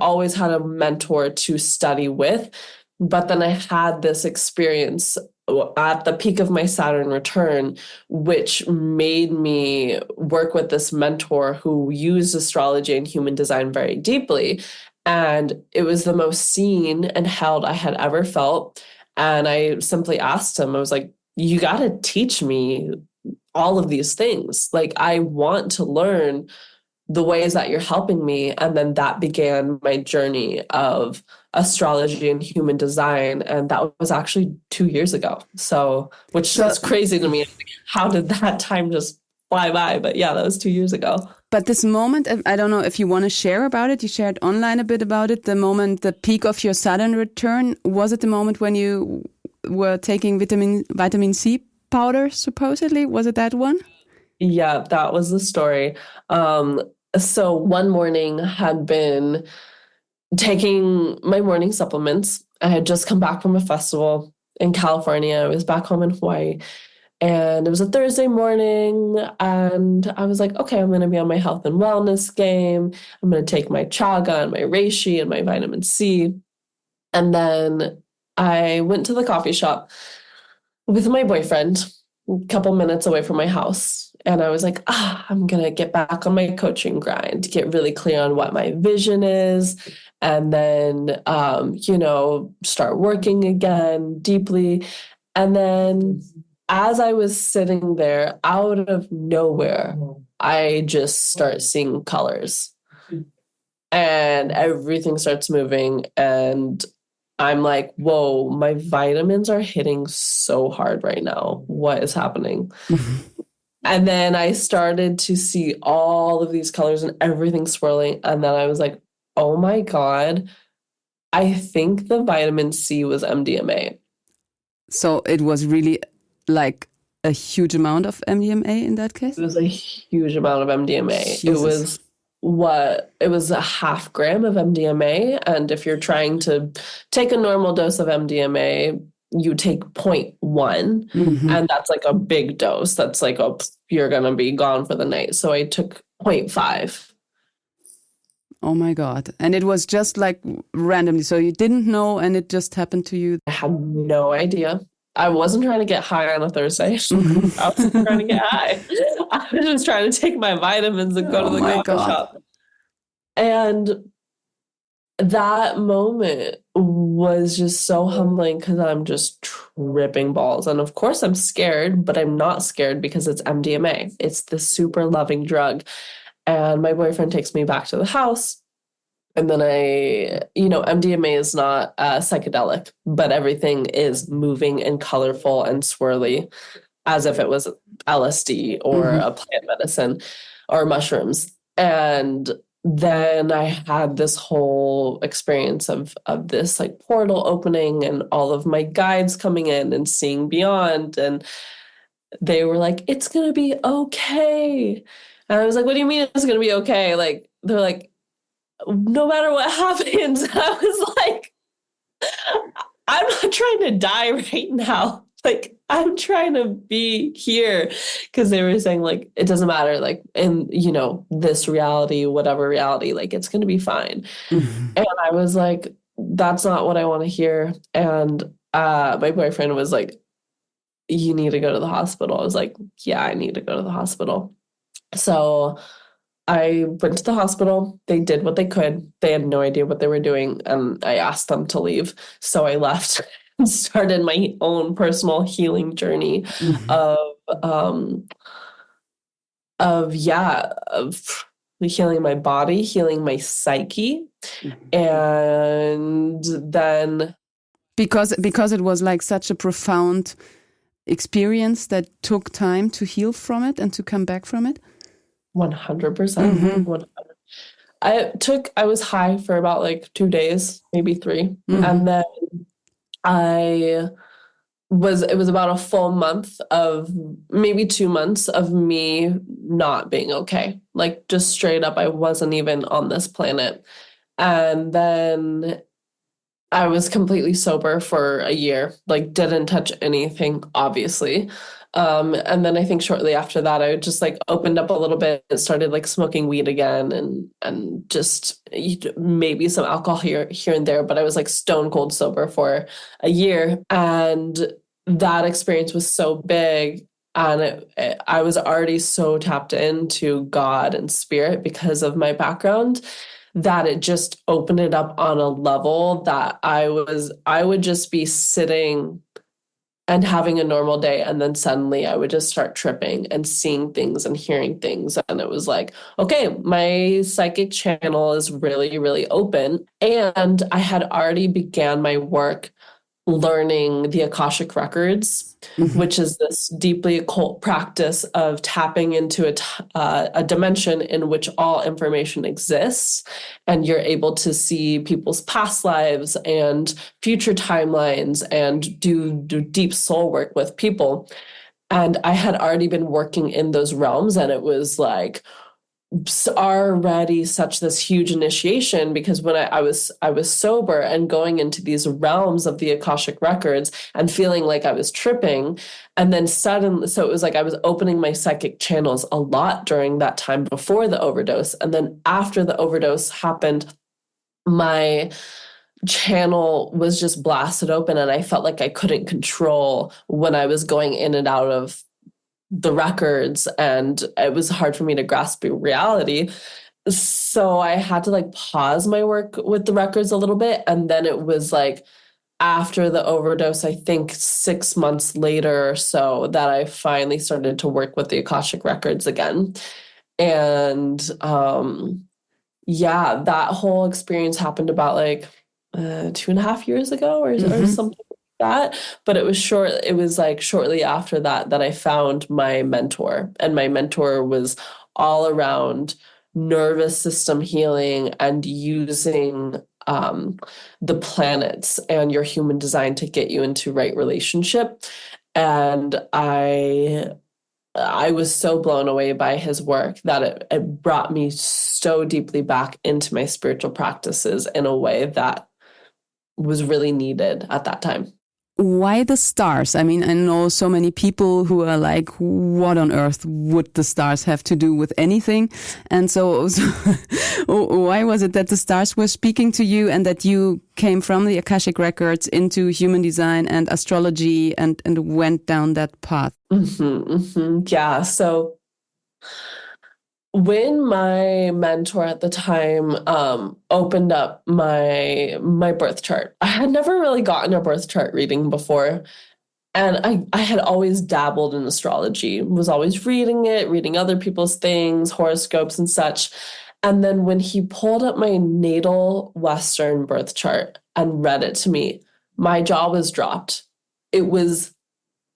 A: always had a mentor to study with. But then I had this experience at the peak of my Saturn return, which made me work with this mentor who used astrology and human design very deeply. And it was the most seen and held I had ever felt. And I simply asked him, I was like, you got to teach me all of these things. Like, I want to learn the ways that you're helping me. And then that began my journey of astrology and human design. And that was actually 2 years ago. So, which is crazy to me. How did that time just fly by. But yeah, that was 2 years ago.
B: But this moment, I don't know if you want to share about it. You shared online a bit about it. The moment, the peak of your sudden return, was it the moment when you were taking vitamin C powder, supposedly? Was it that one?
A: Yeah, that was the story. So one morning had been taking my morning supplements. I had just come back from a festival in California. I was back home in Hawaii. And it was a Thursday morning, and I was like, okay, I'm going to be on my health and wellness game. I'm going to take my chaga and my reishi and my vitamin C. And then I went to the coffee shop with my boyfriend, a couple minutes away from my house. And I was like, I'm going to get back on my coaching grind, get really clear on what my vision is, and then, start working again deeply. And then as I was sitting there, out of nowhere, I just start seeing colors and everything starts moving. And I'm like, whoa, my vitamins are hitting so hard right now. What is happening? And then I started to see all of these colors and everything swirling. And then I was like, oh my God, I think the vitamin C was MDMA.
B: So it was really like a huge amount of MDMA in that case?
A: It was a huge amount of MDMA.
B: Jesus.
A: It was a half gram of MDMA. And if you're trying to take a normal dose of MDMA, you take 0.1, and that's like a big dose. That's like, you're going to be gone for the night. So I took 0.5.
B: Oh my God. And it was just like randomly. So you didn't know and it just happened to you.
A: I had no idea. I wasn't trying to get high on a Thursday. I wasn't trying to get high. I was just trying to take my vitamins and go to the coffee shop. And that moment was just so humbling because I'm just tripping balls. And of course I'm scared, but I'm not scared because it's MDMA. It's the super loving drug. And my boyfriend takes me back to the house. And then MDMA is not psychedelic, but everything is moving and colorful and swirly as if it was LSD or a plant medicine or mushrooms. And then I had this whole experience of this like portal opening and all of my guides coming in and seeing beyond. And they were like, it's going to be okay. And I was like, what do you mean it's going to be okay? Like, they're like, no matter what happens. I was like, I'm not trying to die right now. Like, I'm trying to be here. Because they were saying, like, it doesn't matter, like, in, this reality, whatever reality, like, it's going to be fine. And I was like, that's not what I want to hear. And my boyfriend was like, you need to go to the hospital. I was like, yeah, I need to go to the hospital. So I went to the hospital. They did what they could. They had no idea what they were doing. And I asked them to leave. So I left and started my own personal healing journey of healing my body, healing my psyche. And then
B: because it was like such a profound experience that took time to heal from it and to come back from it.
A: 100%. I was high for about like 2 days, maybe 3. And then it was about a full month of maybe 2 months of me not being okay. Like just straight up, I wasn't even on this planet. And then I was completely sober for a year, like didn't touch anything, obviously. And then I think shortly after that, I just like opened up a little bit and started like smoking weed again and just maybe some alcohol here and there. But I was like stone cold sober for a year. And that experience was so big. And I was already so tapped into God and spirit because of my background that it just opened it up on a level that I would just be sitting and having a normal day. And then suddenly I would just start tripping and seeing things and hearing things. And it was like, okay, my psychic channel is really, really open. And I had already began my work learning the Akashic Records, which is this deeply occult practice of tapping into a dimension in which all information exists, and you're able to see people's past lives and future timelines and do deep soul work with people. And I had already been working in those realms, and it was like already such this huge initiation, because when I was sober and going into these realms of the Akashic Records and feeling like I was tripping, and then suddenly, so it was like I was opening my psychic channels a lot during that time before the overdose, and then after the overdose happened, my channel was just blasted open, and I felt like I couldn't control when I was going in and out of the records, and it was hard for me to grasp reality. So I had to like pause my work with the records a little bit. And then it was like after the overdose, I think 6 months later or so, that I finally started to work with the Akashic Records again. And yeah, that whole experience happened about like 2.5 years ago or something that, but it was like shortly after that I found my mentor, and my mentor was all around nervous system healing and using the planets and your human design to get you into right relationship. And I was so blown away by his work that it brought me so deeply back into my spiritual practices in a way that was really needed at that time.
B: Why the stars? I mean, I know so many people who are like, what on earth would the stars have to do with anything? And so why was it that the stars were speaking to you, and that you came from the Akashic Records into human design and astrology and went down that path?
A: Yeah. So when my mentor at the time opened up my birth chart, I had never really gotten a birth chart reading before. And I had always dabbled in astrology, was always reading other people's things, horoscopes and such. And then when he pulled up my natal Western birth chart and read it to me, my jaw was dropped. It was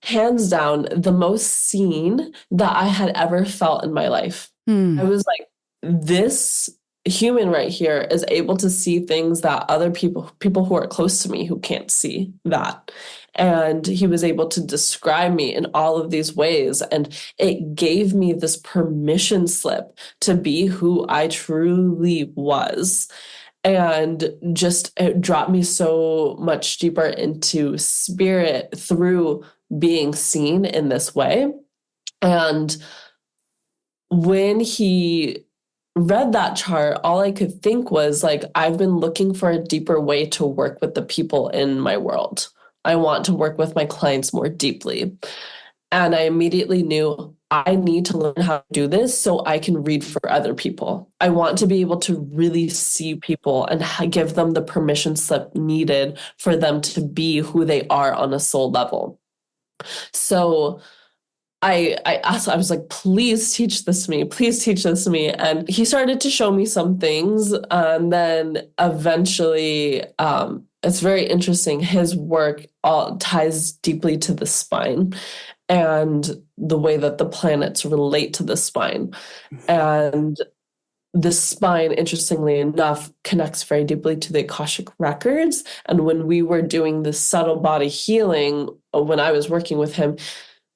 A: hands down the most seen that I had ever felt in my life. I was like, this human right here is able to see things that other people who are close to me, who can't see that. And he was able to describe me in all of these ways. And it gave me this permission slip to be who I truly was. And just it dropped me so much deeper into spirit through being seen in this way. And when he read that chart, all I could think was like, I've been looking for a deeper way to work with the people in my world. I want to work with my clients more deeply. And I immediately knew I need to learn how to do this so I can read for other people. I want to be able to really see people and give them the permission slip needed for them to be who they are on a soul level. So I asked, I was like, please teach this to me. Please teach this to me. And he started to show me some things. And then eventually, it's very interesting. His work all ties deeply to the spine and the way that the planets relate to the spine. And the spine, interestingly enough, connects very deeply to the Akashic Records. And when we were doing this subtle body healing, when I was working with him,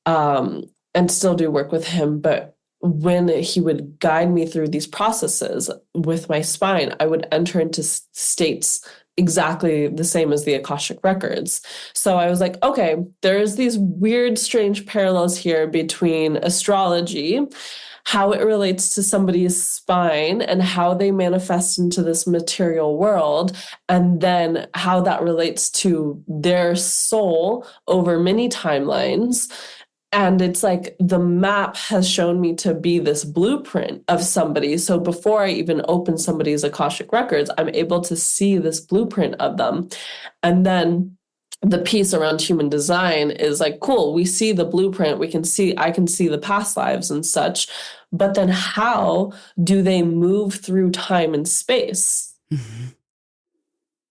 A: and still do work with him, but when he would guide me through these processes with my spine, I would enter into states exactly the same as the Akashic Records. So I was like, okay, there's these weird, strange parallels here between astrology, how it relates to somebody's spine and how they manifest into this material world, and then how that relates to their soul over many timelines. And it's like the map has shown me to be this blueprint of somebody. So before I even open somebody's Akashic Records, I'm able to see this blueprint of them. And then the piece around human design is like, cool, we see the blueprint. I can see the past lives and such. But then how do they move through time and space? Mm-hmm.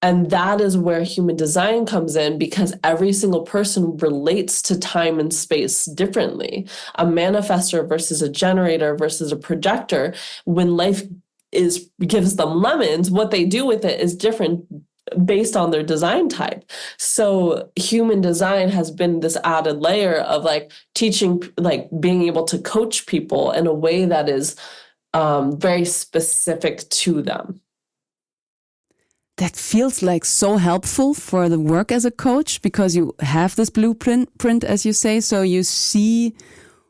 A: And that is where human design comes in, because every single person relates to time and space differently. A manifestor versus a generator versus a projector, when life gives them lemons, what they do with it is different based on their design type. So human design has been this added layer of like teaching, like being able to coach people in a way that is very specific to them.
B: That feels like so helpful for the work as a coach, because you have this blueprint, as you say, so you see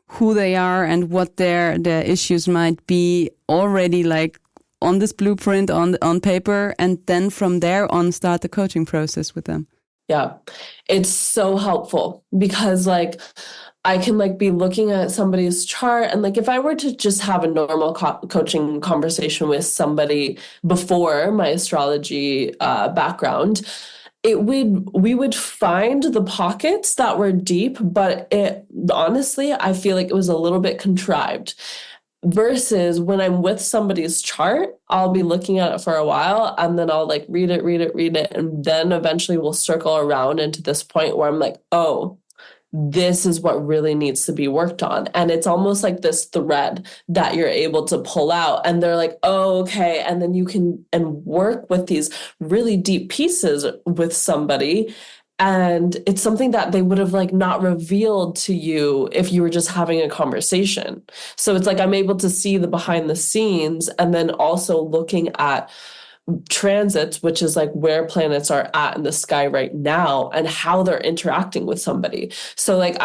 B: who they are and what their issues might be already, like on this blueprint on paper, and then from there on start the coaching process with them.
A: Yeah, it's so helpful, because like I can like be looking at somebody's chart, and like if I were to just have a normal coaching conversation with somebody before my astrology background, we would find the pockets that were deep, but it honestly, I feel like it was a little bit contrived. Versus when I'm with somebody's chart, I'll be looking at it for a while, and then I'll like read it. And then eventually we'll circle around into this point where I'm like, oh, this is what really needs to be worked on. And it's almost like this thread that you're able to pull out, and they're like, oh, okay. And then you can work with these really deep pieces with somebody. And it's something that they would have like not revealed to you if you were just having a conversation. So it's like I'm able to see the behind the scenes, and then also looking at transits, which is like where planets are at in the sky right now and how they're interacting with somebody. So like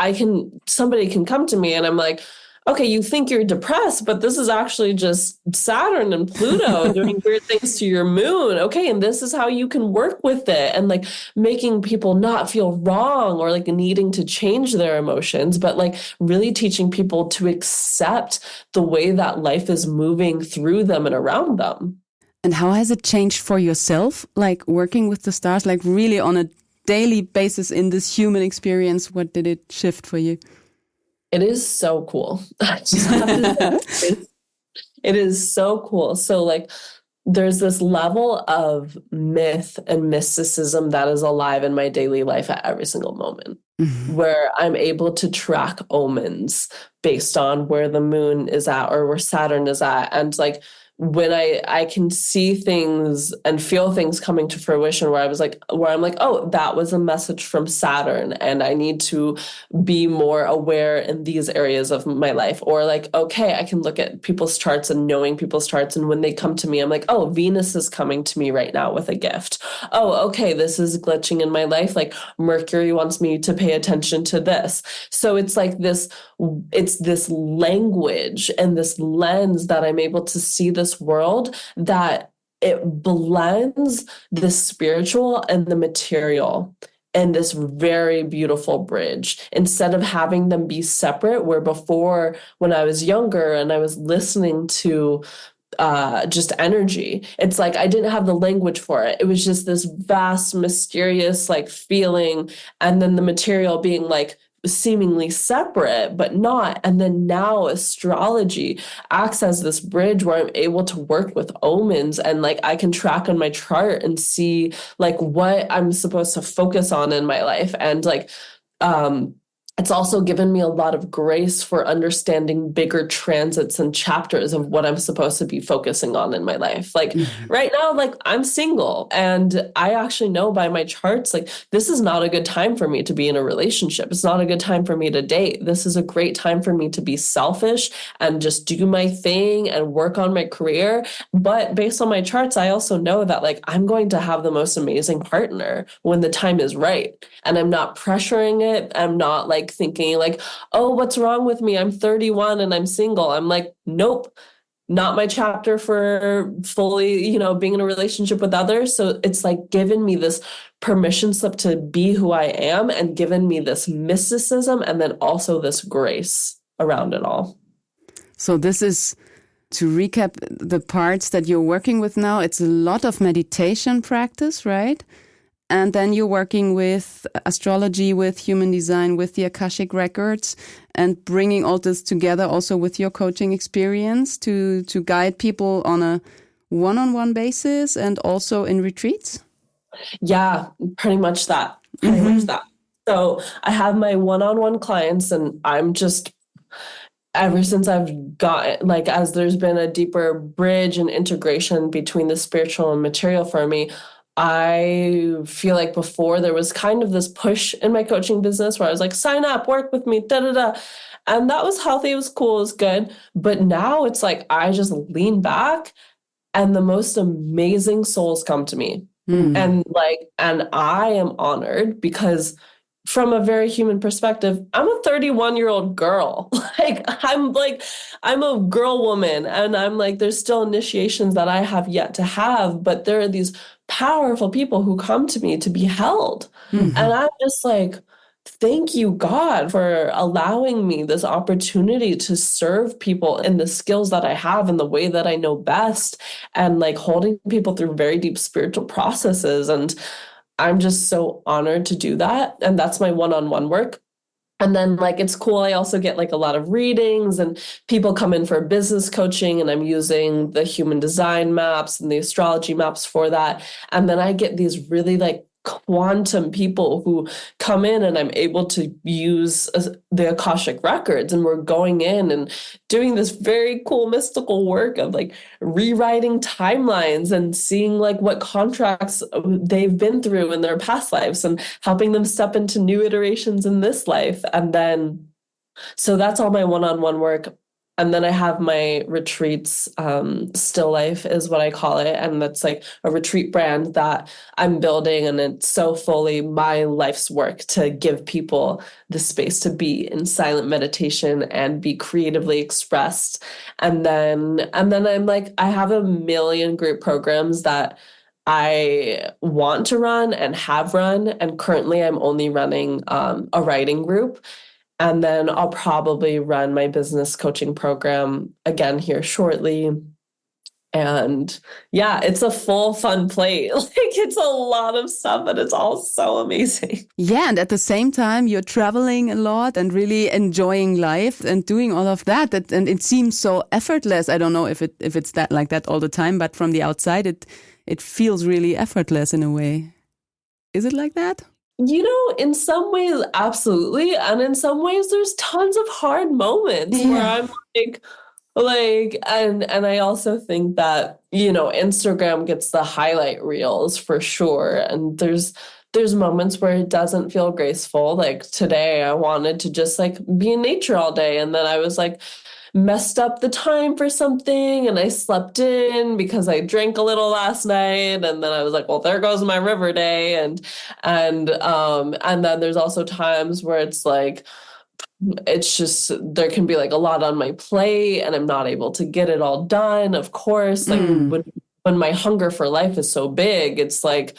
A: somebody can come to me and I'm like, okay, you think you're depressed, but this is actually just Saturn and Pluto doing weird things to your moon. Okay, and this is how you can work with it, and like making people not feel wrong or like needing to change their emotions, but like really teaching people to accept the way that life is moving through them and around them.
B: And how has it changed for yourself, like working with the stars, like really on a daily basis in this human experience? What did it shift for you?
A: It is so cool. I just have to say, it is so cool. So like there's this level of myth and mysticism that is alive in my daily life at every single moment, where I'm able to track omens based on where the moon is at or where Saturn is at. And like when I can see things and feel things coming to fruition where I'm like, oh, that was a message from Saturn, and I need to be more aware in these areas of my life. Or like, okay, I can look at people's charts and knowing people's charts, and when they come to me, I'm like, oh, Venus is coming to me right now with a gift. Oh, okay, this is glitching in my life. Like Mercury wants me to pay attention to this. So it's like it's this language and this lens that I'm able to see this world, that it blends the spiritual and the material in this very beautiful bridge, instead of having them be separate, where before, when I was younger and I was listening to just energy, it's like I didn't have the language for it. It was just this vast, mysterious like feeling, and then the material being like seemingly separate, but not. And then now astrology acts as this bridge where I'm able to work with omens, and like I can track on my chart and see like what I'm supposed to focus on in my life. And like it's also given me a lot of grace for understanding bigger transits and chapters of what I'm supposed to be focusing on in my life. Like right now, like I'm single, and I actually know by my charts, like this is not a good time for me to be in a relationship. It's not a good time for me to date. This is a great time for me to be selfish and just do my thing and work on my career. But based on my charts, I also know that like I'm going to have the most amazing partner when the time is right. And I'm not pressuring it. I'm not like thinking like, oh, what's wrong with me? I'm 31 and I'm single. I'm like, nope, not my chapter for fully, being in a relationship with others. So it's like given me this permission slip to be who I am, and given me this mysticism and then also this grace around it all.
B: So this is, to recap the parts that you're working with now, it's a lot of meditation practice, right? And then you're working with astrology, with human design, with the Akashic records, and bringing all this together also with your coaching experience to guide people on a one-on-one basis and also in retreats?
A: Yeah, pretty much that. Pretty much that. So I have my one-on-one clients, and I'm just, ever since I've got, like, as there's been a deeper bridge and integration between the spiritual and material for me, I feel like before there was kind of this push in my coaching business where I was like, sign up, work with me, da da da. And that was healthy, it was cool, it was good. But now it's like I just lean back and the most amazing souls come to me. And I am honored because from a very human perspective, I'm a 31-year-old girl. I'm a girl woman, and I'm like, there's still initiations that I have yet to have, but there are these powerful people who come to me to be held. And I'm just like, thank you, God, for allowing me this opportunity to serve people in the skills that I have in the way that I know best, and like holding people through very deep spiritual processes. And I'm just so honored to do that. And that's my one-on-one work. And then like, it's cool. I also get like a lot of readings, and people come in for business coaching, and I'm using the human design maps and the astrology maps for that. And then I get these really like quantum people who come in, and I'm able to use the Akashic records, and we're going in and doing this very cool mystical work of like rewriting timelines and seeing like what contracts they've been through in their past lives and helping them step into new iterations in this life. And then, so that's all my one-on-one work. And then I have my retreats. Still Life is what I call it. And that's like a retreat brand that I'm building. And it's so fully my life's work to give people the space to be in silent meditation and be creatively expressed. And then I'm like, I have a million group programs that I want to run and have run. And currently I'm only running a writing group. And then I'll probably run my business coaching program again here shortly. And yeah, it's a full fun plate. Like, it's a lot of stuff, and it's all so amazing.
B: Yeah, and at the same time, you're traveling a lot and really enjoying life and doing all of that. And it seems so effortless. I don't know if it's that like that all the time, but from the outside, it feels really effortless in a way. Is it like that?
A: You know, in some ways, absolutely. And in some ways, there's tons of hard moments where I'm and I also think that, you know, Instagram gets the highlight reels for sure. And there's moments where it doesn't feel graceful. Like today, I wanted to just like be in nature all day. And then I was like, messed up the time for something, and I slept in because I drank a little last night, and then I was like, well, there goes my river day. And then there's also times where it's like, it's just, there can be like a lot on my plate and I'm not able to get it all done, of course. Like when my hunger for life is so big, it's like,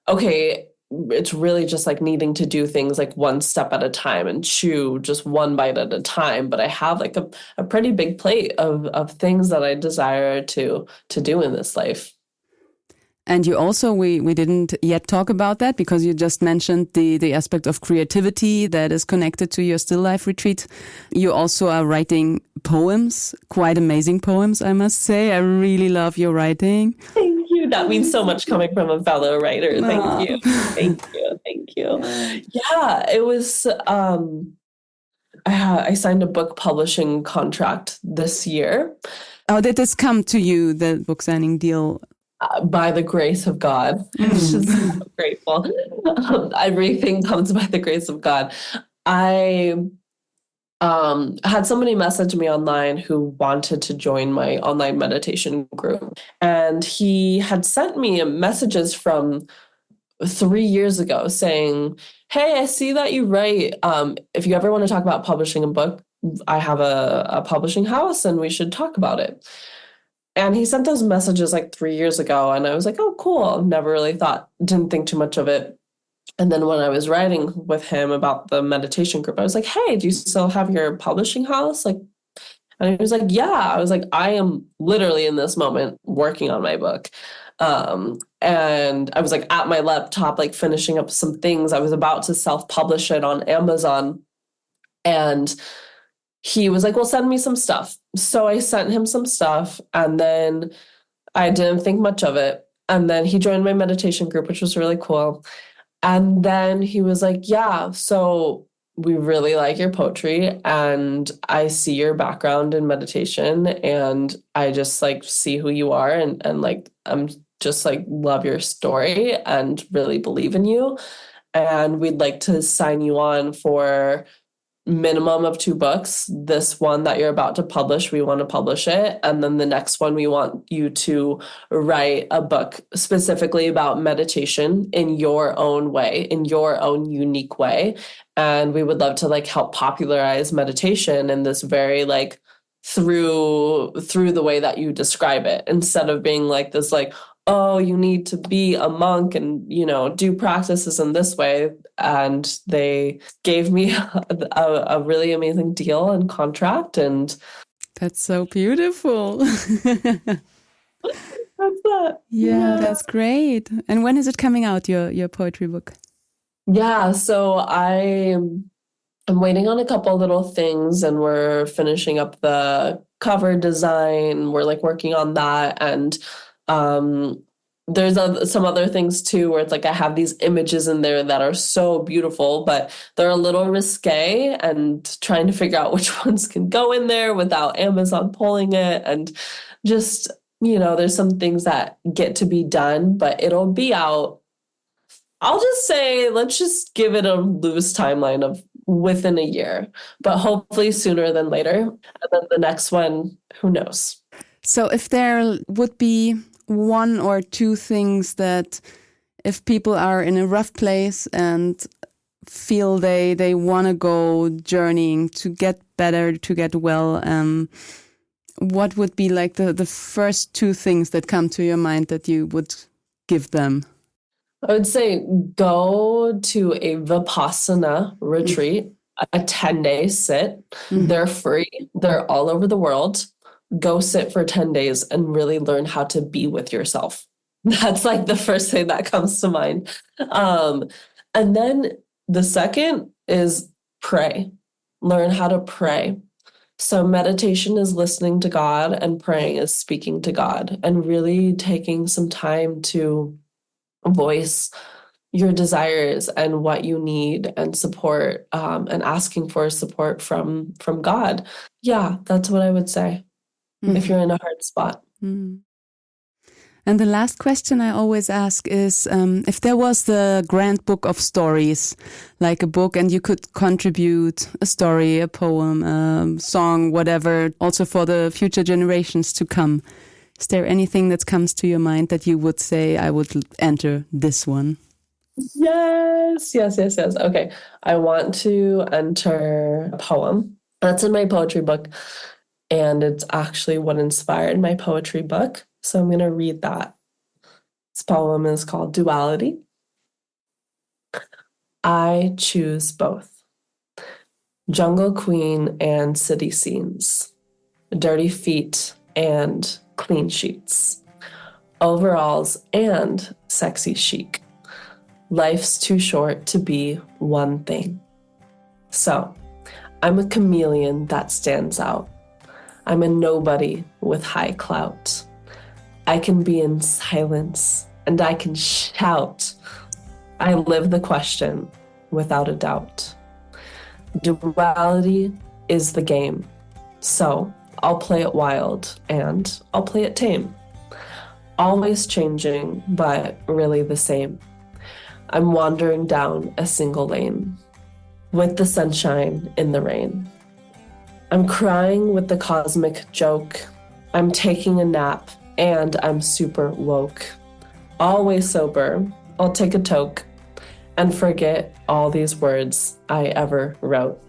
A: okay, it's really just like needing to do things like one step at a time and chew just one bite at a time. But I have like a pretty big plate of things that I desire to do in this life.
B: And you also, we didn't yet talk about that because you just mentioned the aspect of creativity that is connected to your still life retreat. You also are writing poems, quite amazing poems, I must say. I really love your writing.
A: Thank you. That means so much coming from a fellow writer. Thank you. Thank you. Thank you. Yeah, it was, I signed a book publishing contract this year.
B: Oh, did this come to you, the book signing deal?
A: By the grace of God. I'm just so grateful. Everything comes by the grace of God. I had somebody message me online who wanted to join my online meditation group. And he had sent me messages from 3 years ago saying, hey, I see that you write. If you ever want to talk about publishing a book, I have a publishing house and we should talk about it. And he sent those messages like 3 years ago. And I was like, oh, cool. Never really didn't think too much of it. And then when I was writing with him about the meditation group, I was like, hey, do you still have your publishing house? Like, and he was like, yeah. I was like, I am literally in this moment working on my book. And I was like at my laptop, like finishing up some things. I was about to self-publish it on Amazon. And he was like, well, send me some stuff. So I sent him some stuff, and then I didn't think much of it. And then he joined my meditation group, which was really cool. And then he was like, yeah, so we really like your poetry and I see your background in meditation and I just like see who you are and like I'm just like love your story and really believe in you. And we'd like to sign you on for minimum of 2 books. This one that you're about to publish, we want to publish it. And then the next one, we want you to write a book specifically about meditation in your own way, in your own unique way. And we would love to like help popularize meditation in this very like through the way that you describe it, instead of being like this like, oh, you need to be a monk and, you know, do practices in this way. And they gave me a really amazing deal and contract. And
B: that's so beautiful.
A: that's that.
B: Yeah, that's great. And when is it coming out, your poetry book?
A: Yeah, so I'm waiting on a couple little things and we're finishing up the cover design. We're like working on that. And there's some other things too, where it's like I have these images in there that are so beautiful, but they're a little risque, and trying to figure out which ones can go in there without Amazon pulling it. And just, you know, there's some things that get to be done, but it'll be out. I'll just say, let's just give it a loose timeline of within a year, but hopefully sooner than later. And then the next one, who knows?
B: So if there would be 1 or 2 things that if people are in a rough place and feel they want to go journeying to get better, to get well, what would be like the first 2 things that come to your mind that you would give them?
A: I would say go to a Vipassana retreat, a 10-day sit. They're free. They're all over the world. Go sit for 10 days and really learn how to be with yourself. That's like the first thing that comes to mind. And then the second is pray. Learn how to pray. So meditation is listening to God and praying is speaking to God, and really taking some time to voice your desires and what you need and support, and asking for support from God. Yeah, that's what I would say. If you're in a hard spot.
B: And the last question I always ask is, if there was the grand book of stories, like a book, and you could contribute a story, a poem, a song, whatever, also for the future generations to come, is there anything that comes to your mind that you would say, I would enter this one?
A: Yes. Okay. I want to enter a poem. That's in my poetry book. And it's actually what inspired my poetry book. So I'm going to read that. This poem is called Duality. I choose both. Jungle queen and city scenes. Dirty feet and clean sheets. Overalls and sexy chic. Life's too short to be one thing. So I'm a chameleon that stands out. I'm a nobody with high clout. I can be in silence and I can shout. I live the question without a doubt. Duality is the game. So I'll play it wild and I'll play it tame. Always changing, but really the same. I'm wandering down a single lane with the sunshine in the rain. I'm crying with the cosmic joke. I'm taking a nap and I'm super woke. Always sober, I'll take a toke and forget all these words I ever wrote.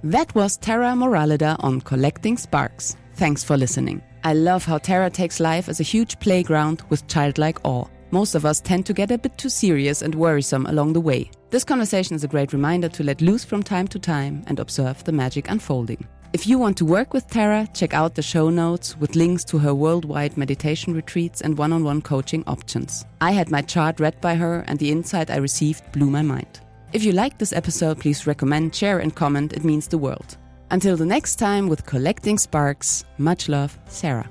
B: That was Tara Moraleda on Collecting Sparks. Thanks for listening. I love how Tara takes life as a huge playground with childlike awe. Most of us tend to get a bit too serious and worrisome along the way. This conversation is a great reminder to let loose from time to time and observe the magic unfolding. If you want to work with Tara, check out the show notes with links to her worldwide meditation retreats and one-on-one coaching options. I had my chart read by her and the insight I received blew my mind. If you liked this episode, please recommend, share and comment. It means the world. Until the next time with Collecting Sparks, much love, Sarah.